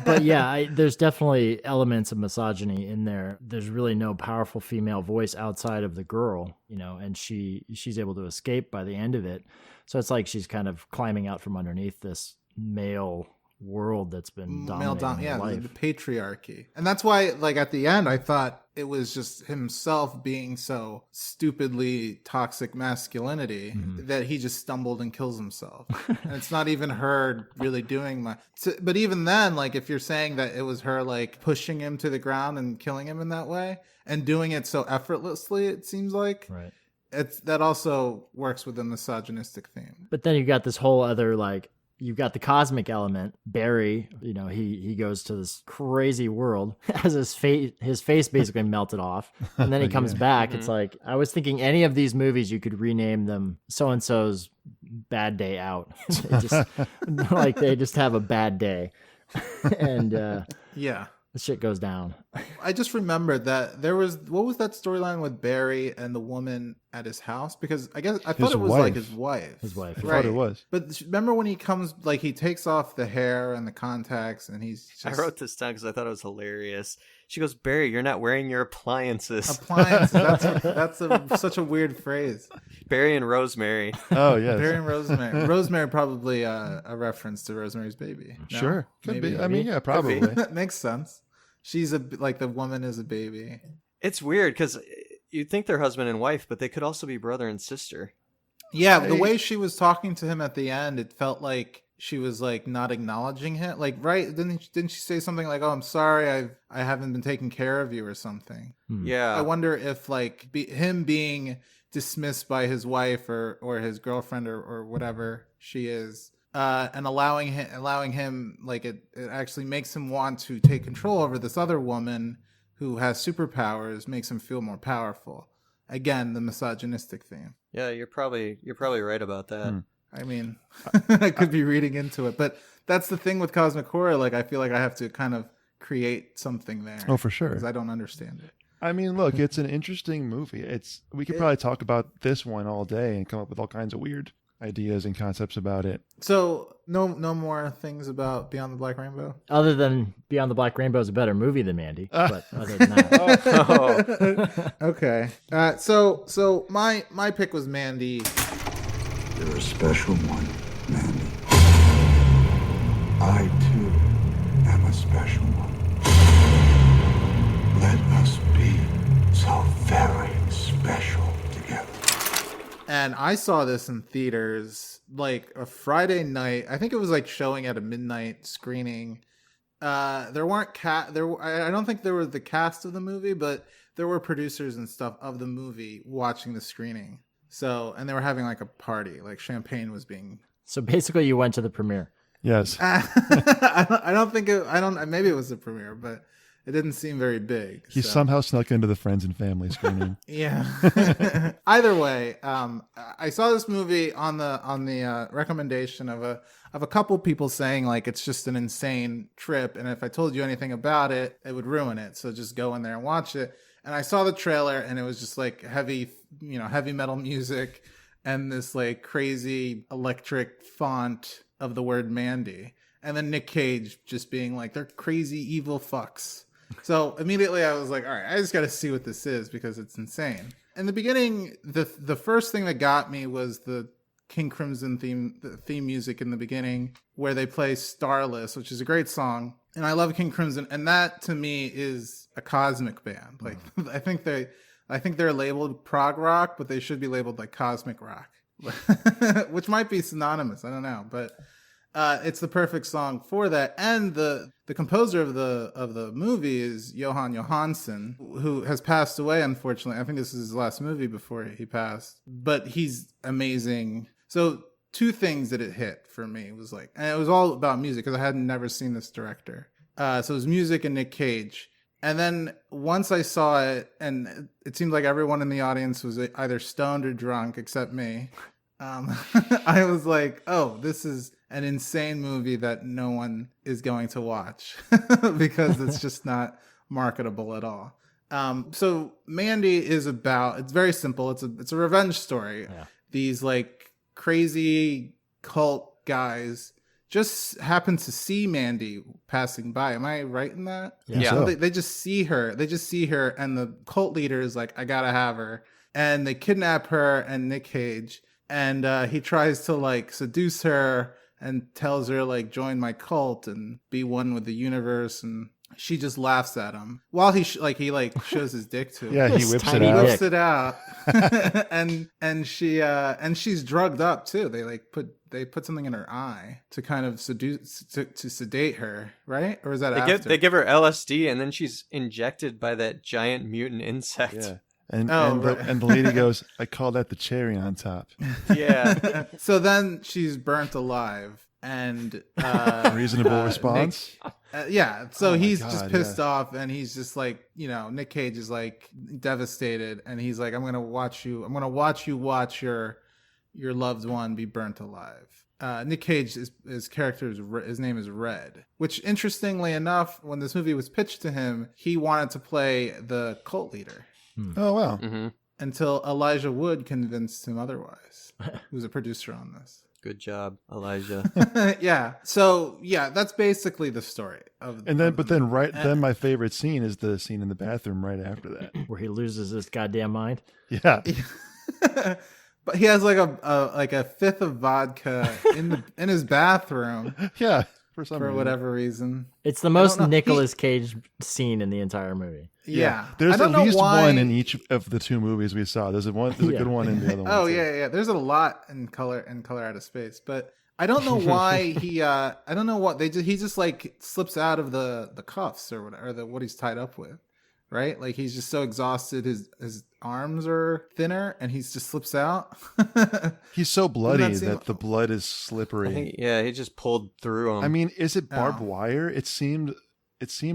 but yeah, there's definitely elements of misogyny in there. There's really no powerful female voice outside of the girl, and she's able to escape by the end of it. So it's like she's kind of climbing out from underneath this male world that's been dominating her life. The patriarchy. And that's why, like, at the end, I thought it was just himself being so stupidly toxic masculinity that he just stumbled and kills himself. And it's not even her really doing much. But even then, like, if you're saying that it was her, like, pushing him to the ground and killing him in that way and doing it so effortlessly, it seems like. Right. That also works with the misogynistic theme. But then you've got this whole other, like, you've got the cosmic element. Barry, he goes to this crazy world, has his face basically melted off, and then he comes back. It's like, I was thinking any of these movies, you could rename them so-and-so's bad day out. Like they just have a bad day. And yeah. The shit goes down. I just remembered that what was that storyline with Barry and the woman at his house? Because I thought it was like his wife. His wife. I thought it was. But remember when he comes, like he takes off the hair and the contacts and he's just... I wrote this down because I thought it was hilarious. She goes, Barry, you're not wearing your appliances. That's such a weird phrase. Barry and Rosemary. Oh, yes. Barry and Rosemary. Rosemary probably a reference to Rosemary's Baby. No? Sure. Could Maybe. be. I mean, yeah, probably. That makes sense. She's the woman is a baby. It's weird because you'd think they're husband and wife, but they could also be brother and sister. Yeah, the way she was talking to him at the end, it felt like she was like not acknowledging him. Like, right? Didn't she say something like, "Oh, I'm sorry, I haven't been taking care of you" or something? Yeah. I wonder if like him being dismissed by his wife or his girlfriend or whatever she is. And allowing him like it actually makes him want to take control over this other woman who has superpowers, makes him feel more powerful. Again, the misogynistic theme. Yeah, you're probably right about that. I mean, I could be reading into it, but that's the thing with cosmic horror. Like, I feel like I have to kind of create something there. Oh, for sure. Because I don't understand it. I mean, look, it's an interesting movie. We could probably talk about this one all day and come up with all kinds of weird ideas and concepts about it. So no more things about Beyond the Black Rainbow? Other than Beyond the Black Rainbow is a better movie than Mandy. But other than that. Okay. So my pick was Mandy. You're a special one, Mandy. I, too, am a special one. Let us be so very special together. And I saw this in theaters like a Friday night. I think it was like showing at a midnight screening. There weren't I don't think there was the cast of the movie, but there were producers and stuff of the movie watching the screening. So, and they were having like a party, like champagne was being. So basically, you went to the premiere. Yes. Maybe it was the premiere, but it didn't seem very big. He somehow snuck into the friends and family screening. Yeah. Either way, I saw this movie on the recommendation of a couple people saying like it's just an insane trip, and if I told you anything about it, it would ruin it. So just go in there and watch it. And I saw the trailer, and it was just like heavy metal music, and this like crazy electric font of the word Mandy, and then Nick Cage just being like, "They're crazy evil fucks." So immediately I was like, all right, I just got to see what this is because it's insane. In the beginning, the first thing that got me was the King Crimson theme music in the beginning, where they play Starless, which is a great song. And I love King Crimson, and that to me is a cosmic band. Like I think they're labeled prog rock, but they should be labeled like cosmic rock, which might be synonymous. I don't know, but it's the perfect song for that. And the composer of the movie is Johan Johansson, who has passed away, unfortunately. I think this is his last movie before he passed, but he's amazing. So two things that it hit for me was like, and it was all about music because I had never seen this director. So it was music and Nick Cage. And then once I saw it, and it seemed like everyone in the audience was either stoned or drunk except me, I was like, oh, this is an insane movie that no one is going to watch because it's just not marketable at all. So Mandy is it's very simple. It's a revenge story. Yeah. These like crazy cult guys just happen to see Mandy passing by. Am I right in that? Yeah. So, They just see her. And the cult leader is like, I gotta have her. And they kidnap her and Nick Cage. And he tries to like seduce her and tells her like, join my cult and be one with the universe. And she just laughs at him while he shows his dick to her. yeah, he This whips it tiny out. dick. Whips it out. and she's drugged up too. They put something in her eye to kind of to sedate her, right? Or is that after? They give her LSD, and then she's injected by that giant mutant insect. Yeah. And right. the lady goes, I call that the cherry on top. Yeah. So then she's burnt alive, and Reasonable response. yeah. So Oh my he's God, just pissed off, and he's just like, Nick Cage is like devastated, and he's like, I'm gonna watch you watch your loved one be burnt alive. Nick Cage, his name is Red, which interestingly enough, when this movie was pitched to him, he wanted to play the cult leader. Oh, wow. Mm-hmm. Until Elijah Wood convinced him otherwise, who's a producer on this. Good job, Elijah. Yeah. So yeah, that's basically the story of. And then, then my favorite scene is the scene in the bathroom right after that. Where he loses his goddamn mind. Yeah. But he has like a fifth of vodka in his bathroom Yeah. For whatever reason. It's the most know. Nicolas Cage scene in the entire movie. Yeah. There's I don't at know least why- one in each of the two movies we saw. There's a good one in the other one. Oh too. yeah. There's a lot in Color Out of Space, but I don't know why he. I don't know what he just like slips out of the cuffs or whatever, or what he's tied up with, right? Like he's just so exhausted, his arms are thinner, and he just slips out. He's so bloody Doesn't that seem- that the blood is I slippery. think, he just pulled through him. I mean, is it barbed Oh. wire? It seemed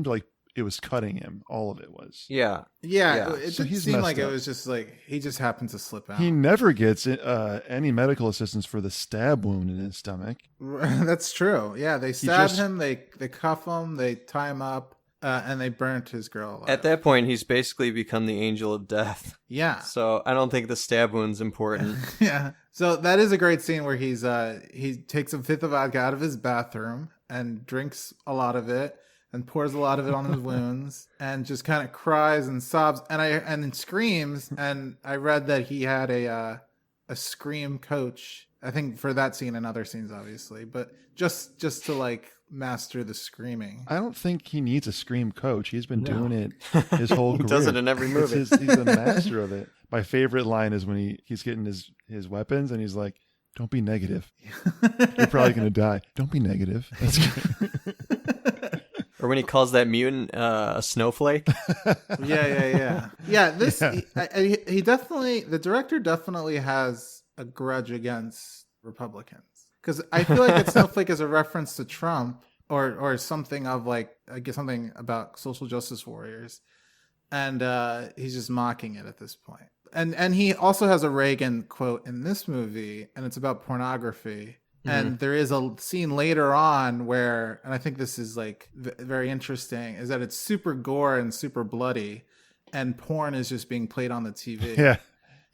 like it was cutting him. All of it was. yeah. Yeah, Yeah. it So didn't he's seem messed like it up. was just like he just happened to slip out. He never gets any medical assistance for the stab wound in his stomach. That's true. Yeah, they stab just- him, they cuff him, they tie him up, and they burnt his girl alive. At that point, he's basically become the angel of death. Yeah. So I don't think the stab wound's important. Yeah. So that is a great scene where he takes a fifth of vodka out of his bathroom and drinks a lot of it and pours a lot of it on his wounds and just kind of cries and sobs and then screams. And I read that he had a scream coach, I think, for that scene and other scenes, obviously, but just to like master the screaming. I don't think he needs a scream coach. He's been doing it his whole He career. does it in every movie. He's a master of it. My favorite line is when he's getting his weapons and he's like, "Don't be negative. You're probably gonna die. Don't be negative." That's great. Or when he calls that mutant a snowflake. Yeah. This he definitely, the director definitely has a grudge against Republicans, because I feel like that snowflake is a reference to Trump or something of like, I guess something about social justice warriors, and he's just mocking it at this point. And he also has a Reagan quote in this movie, and it's about pornography. And there is a scene later on where, and I think this is like very interesting, is that it's super gore and super bloody, and porn is just being played on the TV. Yeah.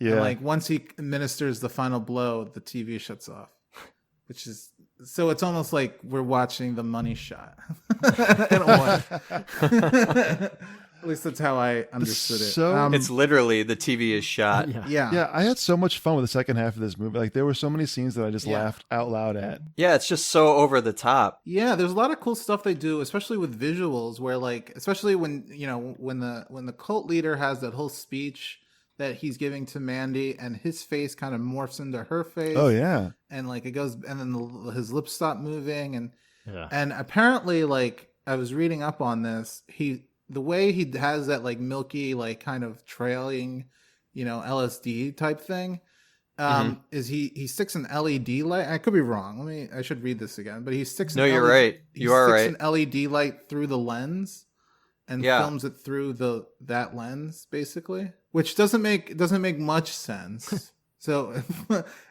And like once he administers the final blow, the TV shuts off, which is So it's almost like we're watching The Money Shot. In a way. At least that's how I understood it. So- It's literally the TV is shot. Yeah. Yeah, I had so much fun with the second half of this movie. Like there were so many scenes that I just Yeah. laughed out loud at. Yeah, it's just so over the top. Yeah, there's a lot of cool stuff they do, especially with visuals, where like, especially when when the cult leader has that whole speech that he's giving to Mandy, and his face kind of morphs into her face. Oh yeah. And like it goes, and then his lips stop moving, and Yeah. and apparently, like I was reading up on this, the way he has that like milky, like kind of trailing, LSD type thing. Is he sticks an LED light? I could be wrong. I should read this again. But he sticks. No, you're right. You are right. He sticks an LED light through the lens, and films it through that lens, basically, which doesn't make much sense. So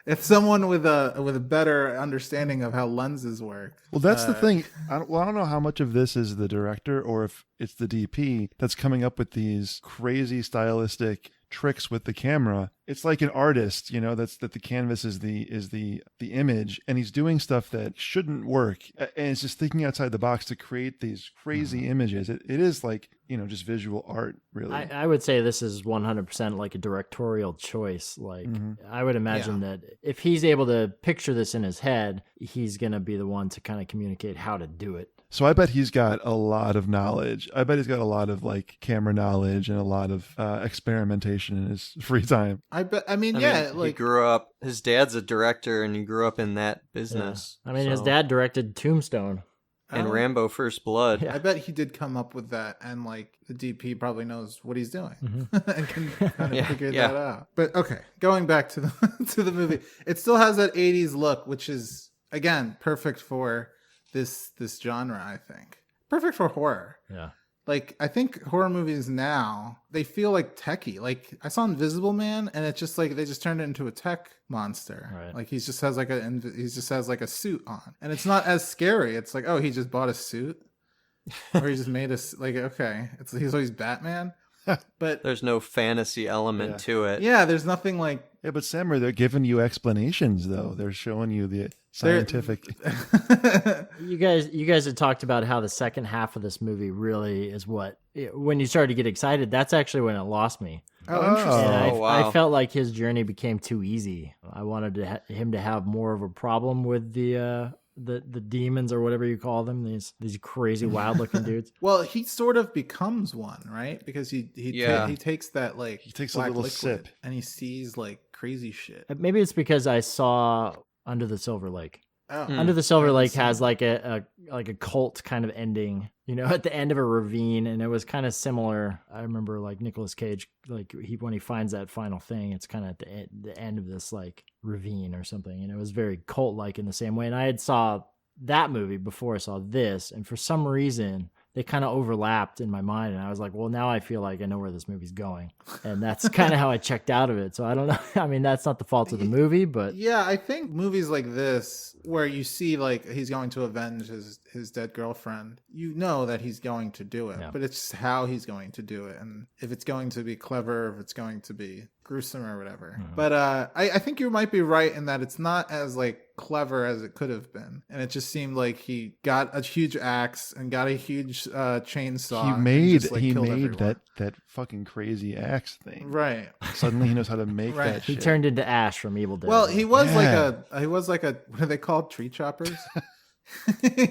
if someone with a better understanding of how lenses work, Well, that's the thing. I don't know how much of this is the director or if it's the DP that's coming up with these crazy stylistic tricks with the camera. It's like an artist, that the canvas is the image, and he's doing stuff that shouldn't work, and it's just thinking outside the box to create these crazy images. It is like just visual art, really. I would say this is 100% like a directorial choice. Like I would imagine that if he's able to picture this in his head, he's going to be the one to kind of communicate how to do it. So I bet he's got a lot of knowledge. I bet he's got a lot of like camera knowledge and a lot of experimentation in his free time. I mean, he grew up, his dad's a director, and he grew up in that business. Yeah. I mean, his dad directed Tombstone. And Rambo First Blood. Yeah. I bet he did come up with that, and like the DP probably knows what he's doing and can kind of figure that out. But okay, going back to the movie, it still has that 80s look, which is again perfect for this genre. I think perfect for horror. Yeah. Like, I think horror movies now, they feel like techie. Like, I saw Invisible Man, and it's just like, they just turned it into a tech monster. Right. Like, he just has like a suit on. And it's not as scary. It's like, oh, he just bought a suit? Or he just made okay. He's always Batman. But there's no fantasy element to it. Yeah, there's nothing like... Yeah, but Sammer, they're giving you explanations, though. They're showing you the scientific... You guys had talked about how the second half of this movie really is when you started to get excited, that's actually when it lost me. Oh, interesting. And wow. I felt like his journey became too easy. I wanted him to have more of a problem with the demons or whatever you call them, these crazy wild looking dudes. Well, he sort of becomes one, right? Because he takes that like He takes a black little liquid sip. and he sees like crazy shit. Maybe it's because I saw Under the Silver Lake. Oh. Under the Silver Lake has like a cult kind of ending, at the end of a ravine, and it was kind of similar. I remember like Nicolas Cage, like when he finds that final thing, it's kind of at the end of this like ravine or something, and it was very cult like in the same way. And I had saw that movie before I saw this, and for some reason they kind of overlapped in my mind, and I was like, well, now I feel like I know where this movie's going, and that's kind of how I checked out of it. So I don't know. I mean, that's not the fault of the movie, but yeah, I think movies like this, where you see like he's going to avenge his dead girlfriend, you know that he's going to do it, but it's just how he's going to do it, and if it's going to be clever, if it's going to be gruesome or whatever. But I think you might be right in that it's not as like clever as it could have been, and it just seemed like he got a huge axe and got a huge chainsaw. He made killed everyone. that fucking crazy axe thing. Right. Suddenly he knows how to make that he shit. turned into Ash from Evil Dead. Well, he was like a what are they called? Tree choppers?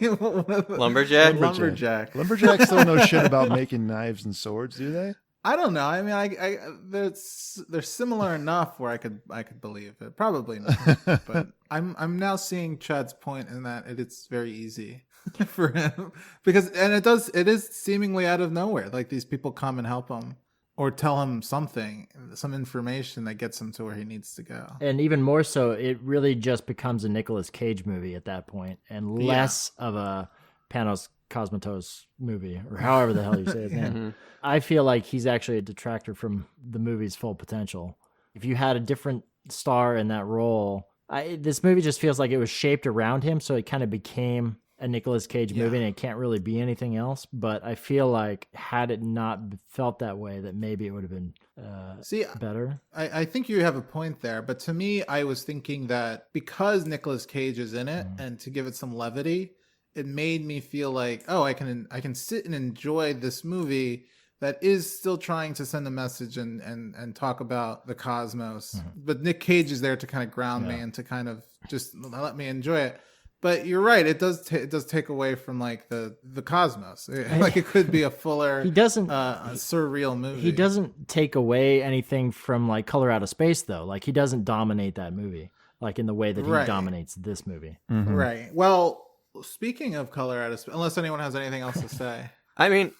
Lumberjack? Lumberjack. Lumberjacks don't know shit about making knives and swords, do they? I don't know. I mean, they're similar enough where I could believe it. Probably not. But I'm now seeing Chad's point in that it's very easy for him because it is seemingly out of nowhere. Like these people come and help him or tell him some information that gets him to where he needs to go. And even more so, it really just becomes a Nicolas Cage movie at that point, and less of a Panos Cosmatos movie, or however the hell you say his name. I feel like he's actually a detractor from the movie's full potential. If you had a different star in that role, this movie just feels like it was shaped around him, so it kind of became a Nicolas Cage movie and it can't really be anything else. But I feel like had it not felt that way, that maybe it would have been better. I think you have a point there, but to me, I was thinking that because Nicolas Cage is in it, and to give it some levity, it made me feel like, oh, I can sit and enjoy this movie that is still trying to send a message and talk about the cosmos. But Nick Cage is there to kind of ground me and to kind of just let me enjoy it. But you're right; it does take away from like the cosmos. Like it could be a fuller, He doesn't a surreal movie. He doesn't take away anything from like Color Out of Space, though. Like he doesn't dominate that movie, like in the way that he dominates this movie. Right. Well, speaking of Color Out of Space, unless anyone has anything else to say. I mean,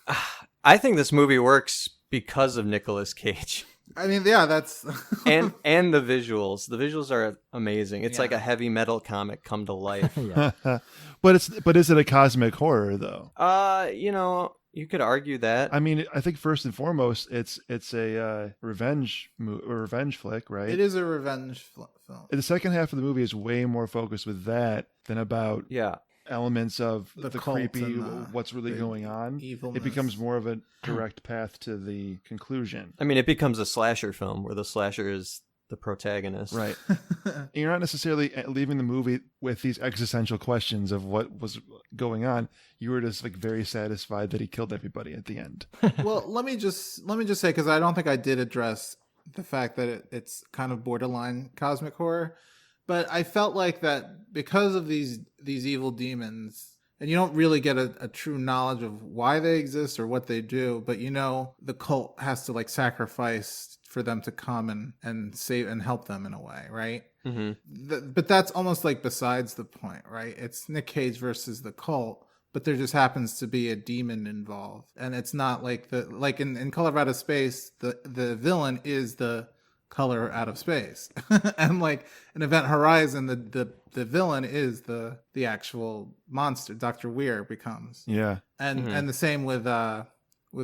I think this movie works because of Nicolas Cage. I mean, yeah, that's and the visuals. The visuals are amazing. It's like a heavy metal comic come to life. But is it a cosmic horror though? You could argue that. I mean, I think first and foremost, it's a revenge flick, right? It is a revenge film. The second half of the movie is way more focused with that than about elements of the creepy, what's really going on. Evilness. It becomes more of a direct path to the conclusion. I mean, it becomes a slasher film where the slasher is the protagonist. Right. You're not necessarily leaving the movie with these existential questions of what was going on. You were just like very satisfied that he killed everybody at the end. Well, let me just say, because I don't think I did address the fact that it's kind of borderline cosmic horror. But I felt like that because of these evil demons, and you don't really get a true knowledge of why they exist or what they do, but the cult has to like sacrifice for them to come and save and help them in a way, right? Mm-hmm. But that's almost like besides the point, right? It's Nick Cage versus the cult, but there just happens to be a demon involved, and it's not like in Color Out of Space, the villain is the color out of space. And like in Event Horizon, the villain is the actual monster Dr. Weir becomes. Yeah. And the same with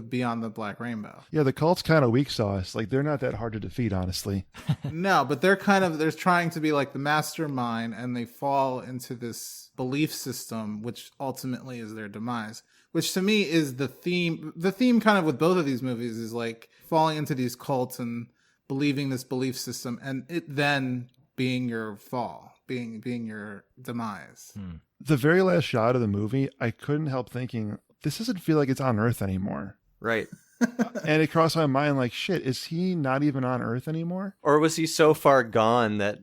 Beyond the Black Rainbow. Yeah, the cult's kind of weak sauce. Like they're not that hard to defeat, honestly. No, but they're trying to be like the mastermind, and they fall into this belief system, which ultimately is their demise. Which to me is the theme. The theme kind of with both of these movies is like falling into these cults and believing this belief system, and it then being your fall, being your demise. The very last shot of the movie, I couldn't help thinking, this doesn't feel like it's on Earth anymore. Right. And it crossed my mind like, shit, is he not even on Earth anymore? Or was he so far gone that,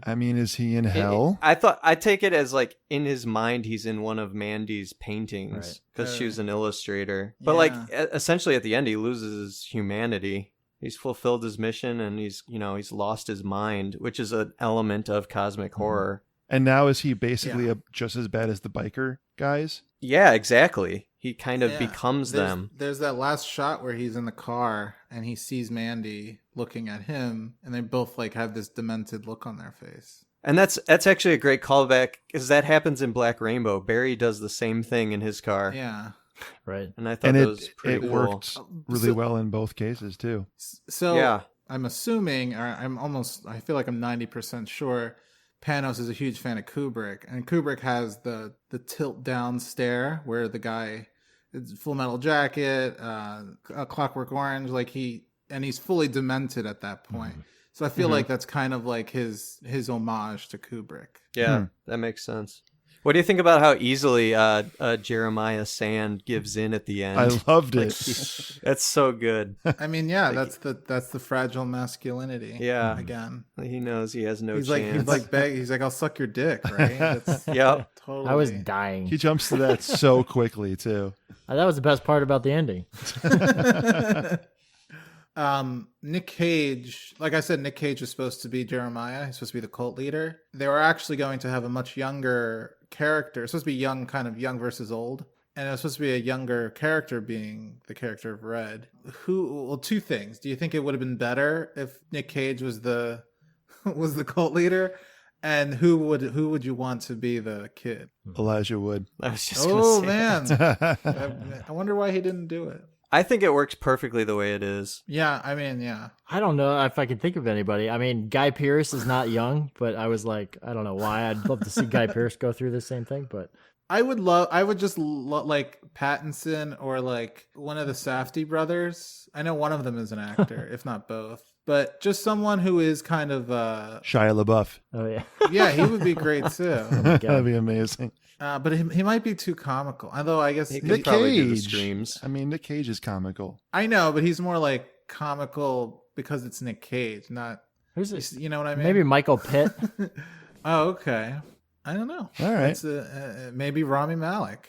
I mean, is he in hell? I take it as like in his mind he's in one of Mandy's paintings because she was an illustrator. But like essentially at the end he loses his humanity. He's fulfilled his mission, and he's lost his mind, which is an element of cosmic horror. And now is he basically just as bad as the biker guys? Yeah, exactly. He kind of becomes them. There's that last shot where he's in the car and he sees Mandy looking at him, and they both like have this demented look on their face. And that's actually a great callback, because that happens in Black Rainbow. Barry does the same thing in his car. Yeah. Right. And I thought that was pretty cool. It worked really well in both cases too. So I'm assuming, or I feel like I'm 90% sure, Panos is a huge fan of Kubrick, and Kubrick has the tilt down stare where the guy, it's Full Metal Jacket, A Clockwork Orange, like he's fully demented at that point. So I feel like that's kind of like his homage to Kubrick. Yeah, that makes sense. What do you think about how easily Jeremiah Sand gives in at the end? I loved it. That's so good. I mean, yeah, that's the fragile masculinity. Yeah. Again, he knows he has no chance. He's like, I'll suck your dick, right? Yep. Totally. I was dying. He jumps to that so quickly too. That was the best part about the ending. Nick Cage, like I said, Nick Cage is supposed to be Jeremiah. He's supposed to be the cult leader. They were actually going to have a much younger character. It's supposed to be young, kind of young versus old. And it was supposed to be a younger character being the character of Red. Two things. Do you think it would have been better if Nick Cage was the cult leader? And who would you want to be the kid? Elijah Wood. I was just gonna say man. I wonder why he didn't do it. I think it works perfectly the way it is. Yeah, I mean, yeah. I don't know if I can think of anybody. I mean, Guy Pearce is not young, but I was like, I don't know why. I'd love to see Guy Pearce go through the same thing, but I would just like Pattinson or like one of the Safdie brothers. I know one of them is an actor, if not both. But just someone who is kind of Shia LaBeouf. Oh yeah. yeah, he would be great too. That'd be amazing. But he might be too comical. Although I guess He could Nick probably do the Cage. screams. I mean, Nick Cage is comical. I know, but he's more like comical because it's Nick Cage, not Who's this? you know what I mean? Maybe Michael Pitt. Oh, okay. I don't know. All right. It's maybe Rami Malek.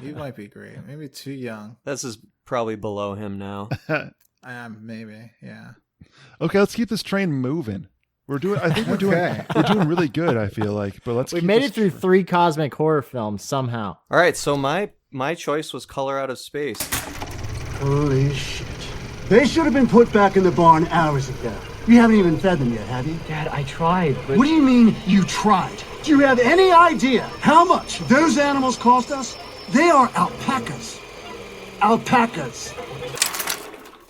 He might be great. Maybe too young. This is probably below him now. Maybe. Yeah. Okay, let's keep this train moving. I think we're doing Okay. we're doing really good, I feel like. But let's We keep made this it through 3 cosmic horror films somehow. All right, so my choice was Color Out of Space. Holy shit. They should have been put back in the barn hours ago. You haven't even fed them yet, have you? Dad, I tried, but... What do you mean, you tried? Do you have any idea how much those animals cost us? They are alpacas. Alpacas.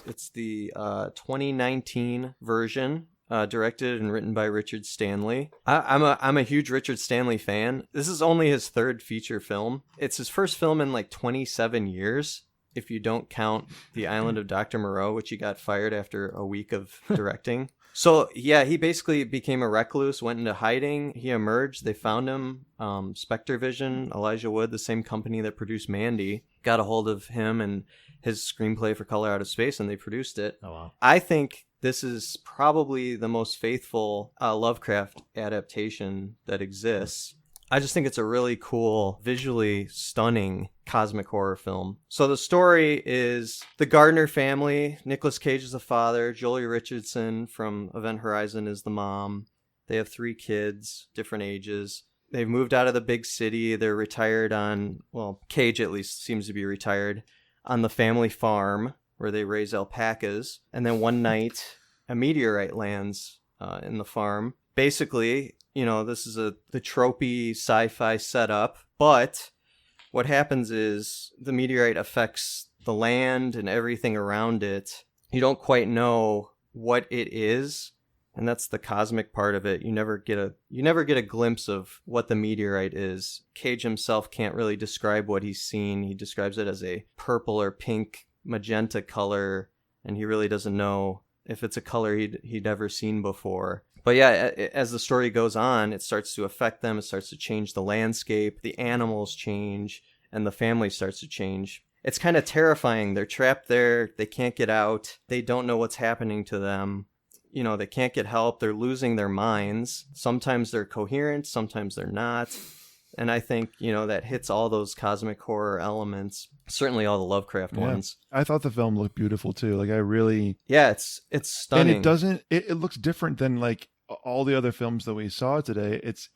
It's the 2019 version, directed and written by Richard Stanley. I'm a huge Richard Stanley fan. This is only his 3rd feature film. It's his first film in like 27 years, if you don't count The Island of Dr. Moreau, which he got fired after a week of directing. So yeah, he basically became a recluse, went into hiding. He emerged. They found him. Spectre Vision, Elijah Wood, the same company that produced Mandy, got a hold of him and his screenplay for Color Out of Space, and they produced it. Oh wow. I think this is probably the most faithful Lovecraft adaptation that exists. I just think it's a really cool, visually stunning cosmic horror film. So the story is the Gardner family. Nicolas Cage is the father. Jolie Richardson from Event Horizon is the mom. They have 3 kids, different ages. They've moved out of the big city. They're retired on, well, Cage at least seems to be retired, on the family farm where they raise alpacas. And then one night, a meteorite lands in the farm. Basically, you know, this is the tropey sci-fi setup, but what happens is the meteorite affects the land and everything around it. You don't quite know what it is, and that's the cosmic part of it. You never get a glimpse of what the meteorite is. Cage himself can't really describe what he's seen. He describes it as a purple or pink magenta color, and he really doesn't know if it's a color he'd ever seen before. But yeah, as the story goes on, it starts to affect them. It starts to change the landscape. The animals change, and the family starts to change. It's kind of terrifying. They're trapped there. They can't get out. They don't know what's happening to them. You know, they can't get help. They're losing their minds. Sometimes they're coherent. Sometimes they're not. And I think, you know, that hits all those cosmic horror elements. Certainly all the Lovecraft ones. I thought the film looked beautiful too. Like I really... Yeah, it's stunning. And it looks different than like all the other films that we saw today. It's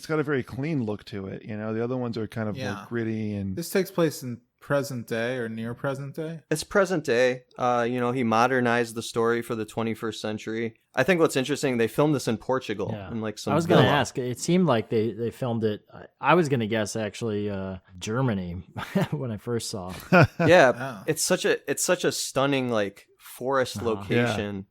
got a very clean look to it. You know, the other ones are kind of more gritty and... This takes place in present day or near present day? It's present day. You know, he modernized the story for the 21st century. I think what's interesting, they filmed this in Portugal. Yeah. In like some I was going to villa. ask. It seemed like they filmed it. I was going to guess actually Germany when I first saw. Yeah, Oh. it's such a stunning like forest location,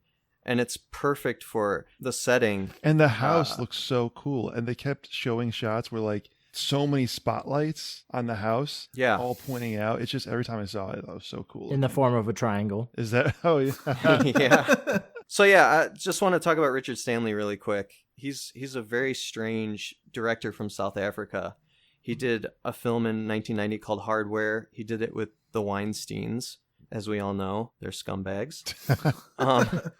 and it's perfect for the setting. And the house looks so cool. And they kept showing shots where like so many spotlights on the house, all pointing out. It's just every time I saw it, that was so cool. In the form of a triangle. Is that? Oh yeah. Yeah. So yeah, I just want to talk about Richard Stanley really quick. He's a very strange director from South Africa. He did a film in 1990 called Hardware. He did it with the Weinsteins, as we all know. They're scumbags.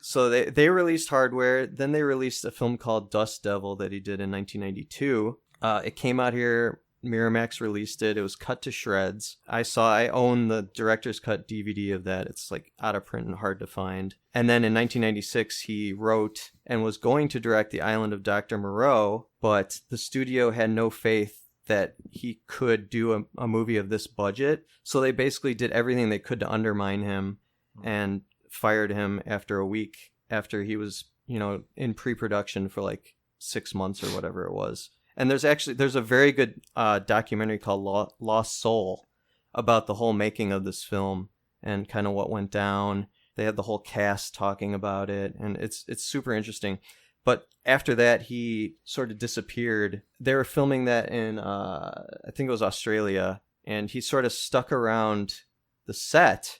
So they released Hardware. Then they released a film called Dust Devil that he did in 1992. It came out here. Miramax released it. It was cut to shreds. I own the director's cut DVD of that. It's like out of print and hard to find. And then in 1996, he wrote and was going to direct The Island of Dr. Moreau, but the studio had no faith that he could do a movie of this budget. So they basically did everything they could to undermine him and fired him after a week after he was, you know, in pre-production for like 6 months or whatever it was. And there's a very good documentary called Lost Soul about the whole making of this film and kind of what went down. They had the whole cast talking about it, and it's super interesting. But after that, he sort of disappeared. They were filming that in, I think it was Australia, and he sort of stuck around the set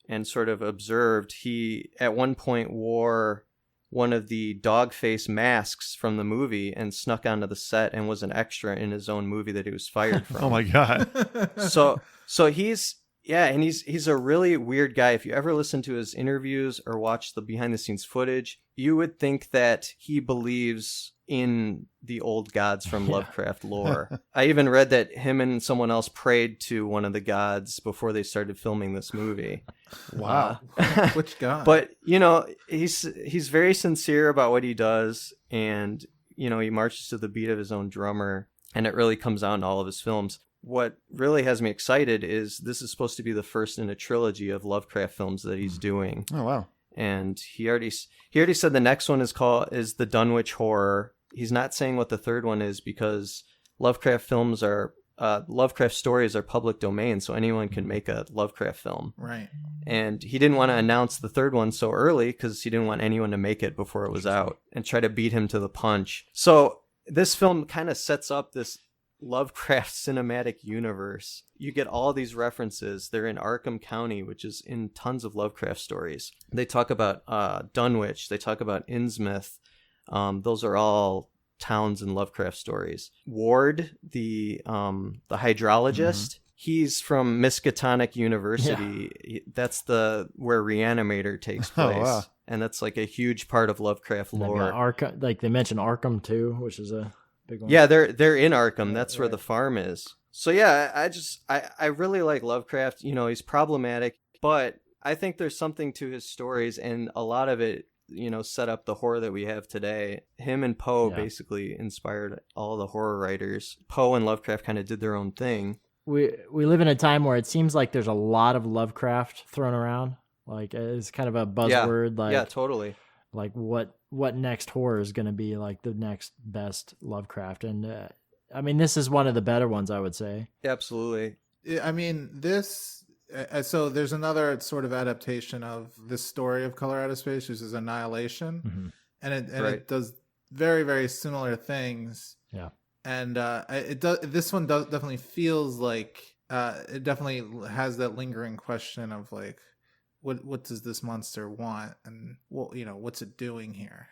and sort of observed. He, at one point, wore one of the dog face masks from the movie and snuck onto the set and was an extra in his own movie that he was fired from. Oh my God. So he's a really weird guy. If you ever listen to his interviews or watch the behind the scenes footage, you would think that he believes in the old gods from Lovecraft lore. I even read that him and someone else prayed to one of the gods before they started filming this movie. Wow. Which god? But, you know, he's very sincere about what he does, and, you know, he marches to the beat of his own drummer, and it really comes out in all of his films. What really has me excited is this is supposed to be the first in a trilogy of Lovecraft films that he's doing. Oh, wow. And he already said the next one is the Dunwich Horror. He's not saying what the third one is because Lovecraft stories are public domain, so anyone can make a Lovecraft film. Right. And he didn't want to announce the third one so early because he didn't want anyone to make it before it was out and try to beat him to the punch. So this film kind of sets up this Lovecraft cinematic universe. You get all these references. They're in Arkham County, which is in tons of Lovecraft stories. They talk about Dunwich. They talk about Innsmouth. Those are all towns in Lovecraft stories. Ward, the hydrologist, he's from Miskatonic University. Yeah. That's where Reanimator takes place. Oh, wow. And that's like a huge part of Lovecraft lore. Arkham, like they mentioned Arkham too, which is a big one. Yeah, they're in Arkham. That's where the farm is. So yeah, I really like Lovecraft. You know, he's problematic, but I think there's something to his stories, and a lot of it, you know, set up the horror that we have today. Him and Poe basically inspired all the horror writers. Poe and Lovecraft kind of did their own thing. We live in a time where it seems like there's a lot of Lovecraft thrown around. Like it's kind of a buzzword. Yeah, totally. Like what next horror is going to be like the next best Lovecraft? And I mean, this is one of the better ones, I would say. Absolutely. I mean, this. So there's another sort of adaptation of this story of Color Out of Space, which is Annihilation, and it does very, very similar things. Yeah, and it does. This one definitely feels like it definitely has that lingering question of like, what does this monster want, and what's it doing here,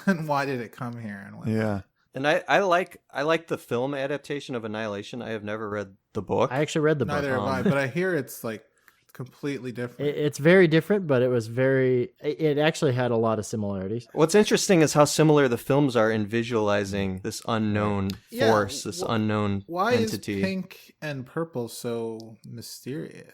and why did it come here, and whatnot. Yeah. And I like the film adaptation of Annihilation. I have never read the book. I actually read the book. Neither have I, but I hear it's like completely different. It's very different, but it actually had a lot of similarities. What's interesting is how similar the films are in visualizing this unknown force, this unknown why entity. Why is pink and purple so mysterious?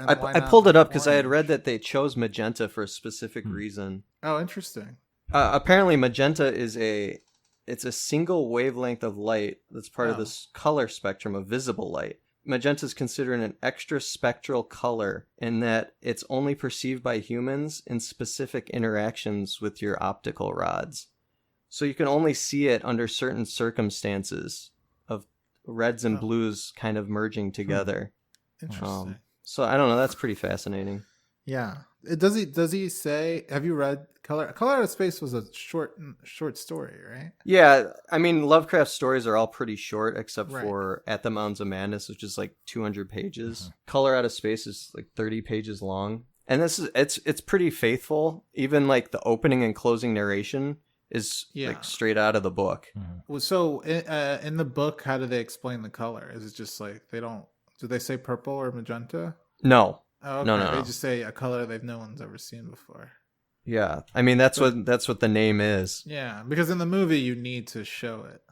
I pulled it up because I had read that they chose magenta for a specific reason. Oh, interesting. Apparently magenta is a single wavelength of light that's part of this color spectrum of visible light. Magenta is considered an extra spectral color in that it's only perceived by humans in specific interactions with your optical rods. So you can only see it under certain circumstances of reds and blues kind of merging together. Interesting. So I don't know. That's pretty fascinating. Yeah. Does he say? Have you read Color Out of Space? Was a short story, right? Yeah, I mean Lovecraft stories are all pretty short, except for At the Mountains of Madness, which is like 200 pages. Color Out of Space is like 30 pages long, and it's pretty faithful. Even like the opening and closing narration is like straight out of the book. Well, so in the book, how do they explain the color? Is it just like do they say purple or magenta? No. Oh, okay. No. They just say a color no one's ever seen before. Yeah, I mean that's what the name is. Yeah, because in the movie you need to show it.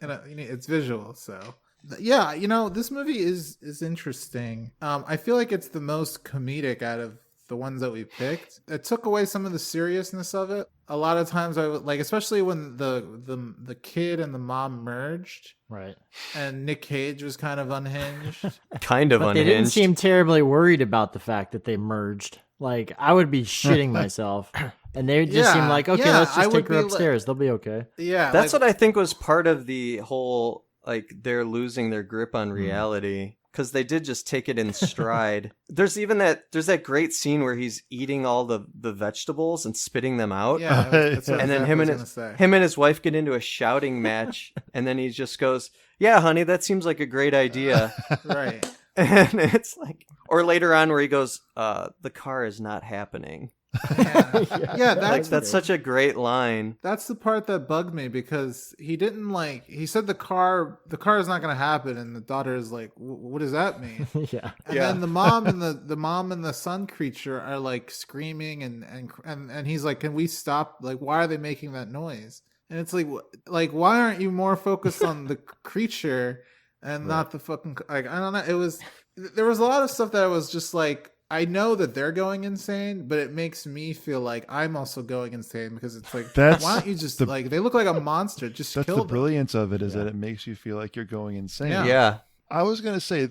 It's visual, so yeah. This movie is interesting. I feel like it's the most comedic out of the ones that we picked. It took away some of the seriousness of it. A lot of times I would like, especially when the kid and the mom merged, right? And Nick Cage was kind of unhinged. But unhinged. They didn't seem terribly worried about the fact that they merged. Like I would be shitting myself, and they just seem like, okay, let's just take her upstairs. They'll be okay. Yeah, that's what I think was part of the whole like they're losing their grip on reality. because they did just take it in stride. There's that great scene where he's eating all the vegetables and spitting them out. Yeah, that's what And then I was gonna say. him and his wife get into a shouting match, and then he just goes, "Yeah, honey, that seems like a great idea." Right. And it's like, or later on where he goes, "The car is not happening." Yeah, That's such a great line. That's the part that bugged me because he didn't he said the car is not going to happen, and the daughter is like, what does that mean? Yeah. And then the mom and the mom and the son creature are like screaming and he's like, can we stop? Like, why are they making that noise? And it's like why aren't you more focused on the creature and not the fucking, like, I don't know. There was a lot of stuff that was just like, I know that they're going insane, but it makes me feel like I'm also going insane because it's like, why don't you just like, they look like a monster, just That's kill the them. brilliance of it, is that it makes you feel like you're going insane. Yeah. I was going to say,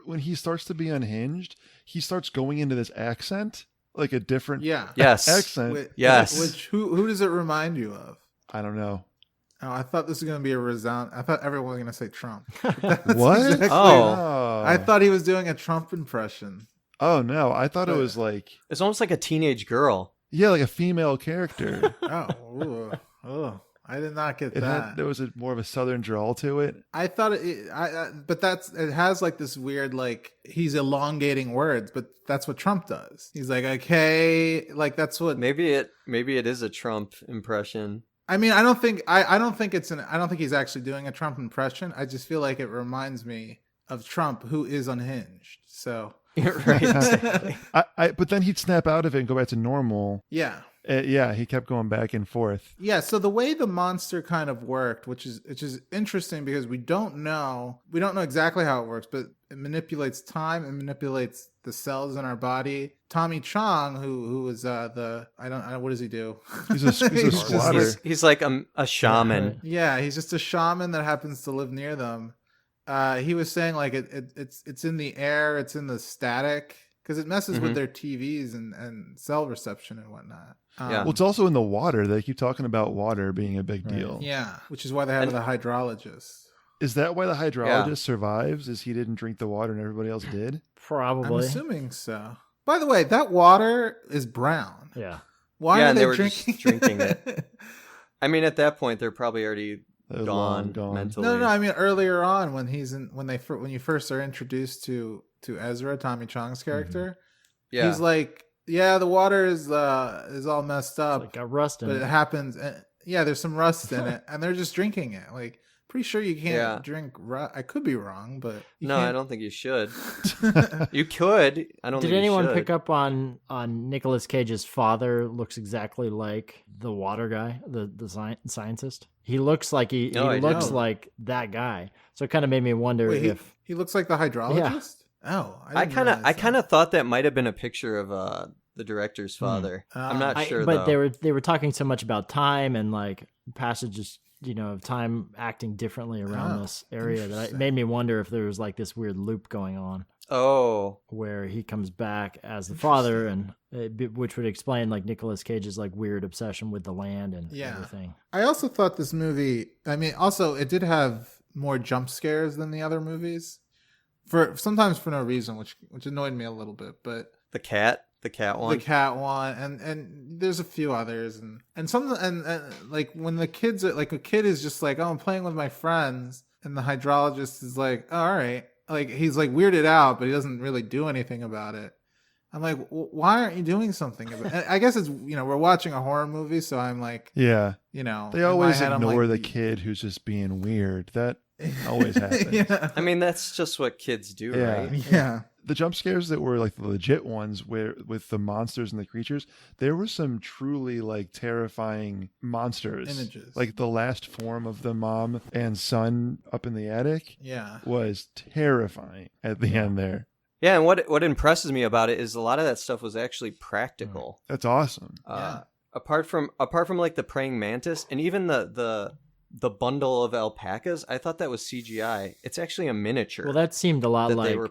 when he starts to be unhinged, he starts going into this accent, like a different Yes. accent. Which who does it remind you of? I don't know. Oh, I thought this was going to be a resound. I thought everyone was going to say Trump. What? Exactly, I thought he was doing a Trump impression. Oh, no. I thought it was like... It's almost like a teenage girl. Yeah, like a female character. Oh, I did not get that. There was more of a southern drawl to it. I thought but it has like this weird, like, he's elongating words, but that's what Trump does. He's like, okay, like that's what... Maybe it is a Trump impression. I mean, I don't think he's actually doing a Trump impression. I just feel like it reminds me of Trump, who is unhinged. So... Right. But then he'd snap out of it and go back to normal. Yeah. He kept going back and forth. Yeah, so the way the monster kind of worked, which is interesting because we don't know exactly how it works, but it manipulates time and manipulates the cells in our body. Tommy Chong, who was I don't know, what does he do? He's a squatter. He's like a shaman. Yeah, he's just a shaman that happens to live near them. He was saying like it's in the air, it's in the static, because it messes with their TVs and cell reception and whatnot. Well, it's also in the water. They keep talking about water being a big deal. Yeah, which is why they have the hydrologist. Is that why the hydrologist survives? Is he didn't drink the water and everybody else did? Probably. I'm assuming so. By the way, that water is brown. Yeah. Why are and they were drinking? just drinking it. I mean, at that point, they're probably already gone mentally. No. I mean, earlier on when you first are introduced to Ezra, Tommy Chong's character, he's like, yeah, the water is all messed up. It's like got rust in but it. It happens. Yeah, there's some rust in it, and they're just drinking it. Like, pretty sure you can't drink rust. I could be wrong, but I don't think you should. You could. I don't. Did think anyone you should. pick up on Nicolas Cage's father looks exactly like the water guy, the scientist? He looks like he looks like that guy. So it kind of made me wonder if he looks like the hydrologist. Oh, I kind of thought that might have been a picture of the director's father. I'm not sure, but though. they were talking so much about time and like passages, of time acting differently around this area that it made me wonder if there was like this weird loop going on. Oh, where he comes back as the father, and which would explain like Nicolas Cage's like weird obsession with the land and everything. I also thought this movie. I mean, also it did have more jump scares than the other movies, sometimes for no reason, which annoyed me a little bit. But the cat one, and there's a few others, and some and like when the kids are like a kid is just like, oh, I'm playing with my friends, and the hydrologist is like, oh, all right. Like, he's like weirded out, but he doesn't really do anything about it. I'm like, why aren't you doing something about it? I guess it's, we're watching a horror movie, so I'm like, they always head, ignore like, the kid who's just being weird. That always happens. I mean, that's just what kids do, right? Yeah. The jump scares that were like the legit ones with the monsters and the creatures, there were some truly like terrifying monsters. Images. Like the last form of the mom and son up in the attic was terrifying at the end there. Yeah, and what impresses me about it is a lot of that stuff was actually practical. That's awesome. Apart from like the praying mantis and even the bundle of alpacas, I thought that was CGI. It's actually a miniature. Well, that seemed a lot that like they were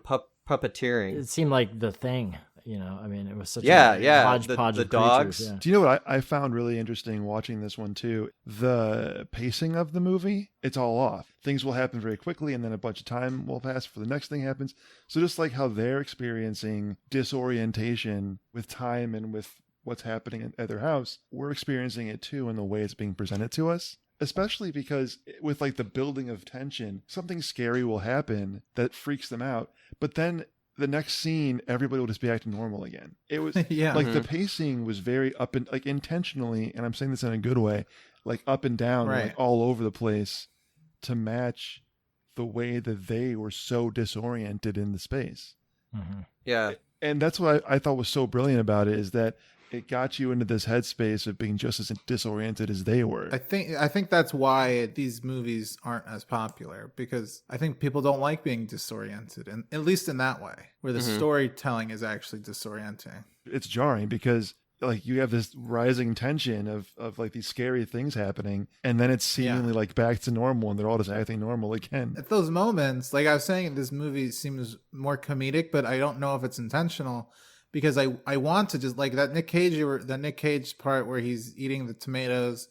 puppeteering. It seemed like The Thing You know, I mean, it was such Yeah, a yeah, hodgepodge the of dogs. creatures, yeah. Do you know what I found really interesting watching this one too? The pacing of the movie, it's all off. Things will happen very quickly and then a bunch of time will pass before the next thing happens. So just like how they're experiencing disorientation with time and with what's happening at their house, we're experiencing it too in the way it's being presented to us. Especially because with like the building of tension, something scary will happen that freaks them out. But then the next scene, everybody will just be acting normal again. It was Yeah. like the pacing was very up and like intentionally, and I'm saying this in a good way, like up and down, Right. like all over the place to match the way that they were so disoriented in the space. Mhm. Yeah. And that's what I thought was so brilliant about it, is that it got you into this headspace of being just as disoriented as they were. I think that's why these movies aren't as popular, because I think people don't like being disoriented, and at least in that way, where the storytelling is actually disorienting. It's jarring because like you have this rising tension of like these scary things happening, and then it's seemingly like back to normal and they're all just acting normal again. At those moments, like I was saying, this movie seems more comedic, but I don't know if it's intentional, because I want to just like that Nick Cage part where he's eating the tomatoes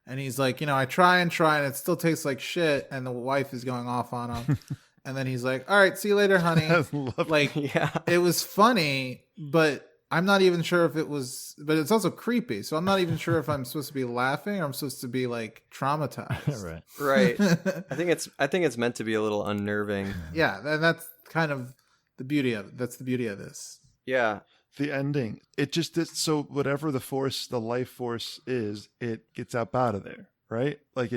and he's like, you know, I try and it still tastes like shit, and the wife is going off on him. And then he's like, all right, see you later, honey. Like, Yeah. it was funny, but I'm not even sure if it was, but it's also creepy. So I'm not even sure if I'm supposed to be laughing or I'm supposed to be like traumatized. Right. Right. I think it's meant to be a little unnerving. Yeah. And that's kind of the beauty of it. That's the beauty of this. Yeah. The ending, it just did, so whatever the life force is, it gets up out of there, right? Like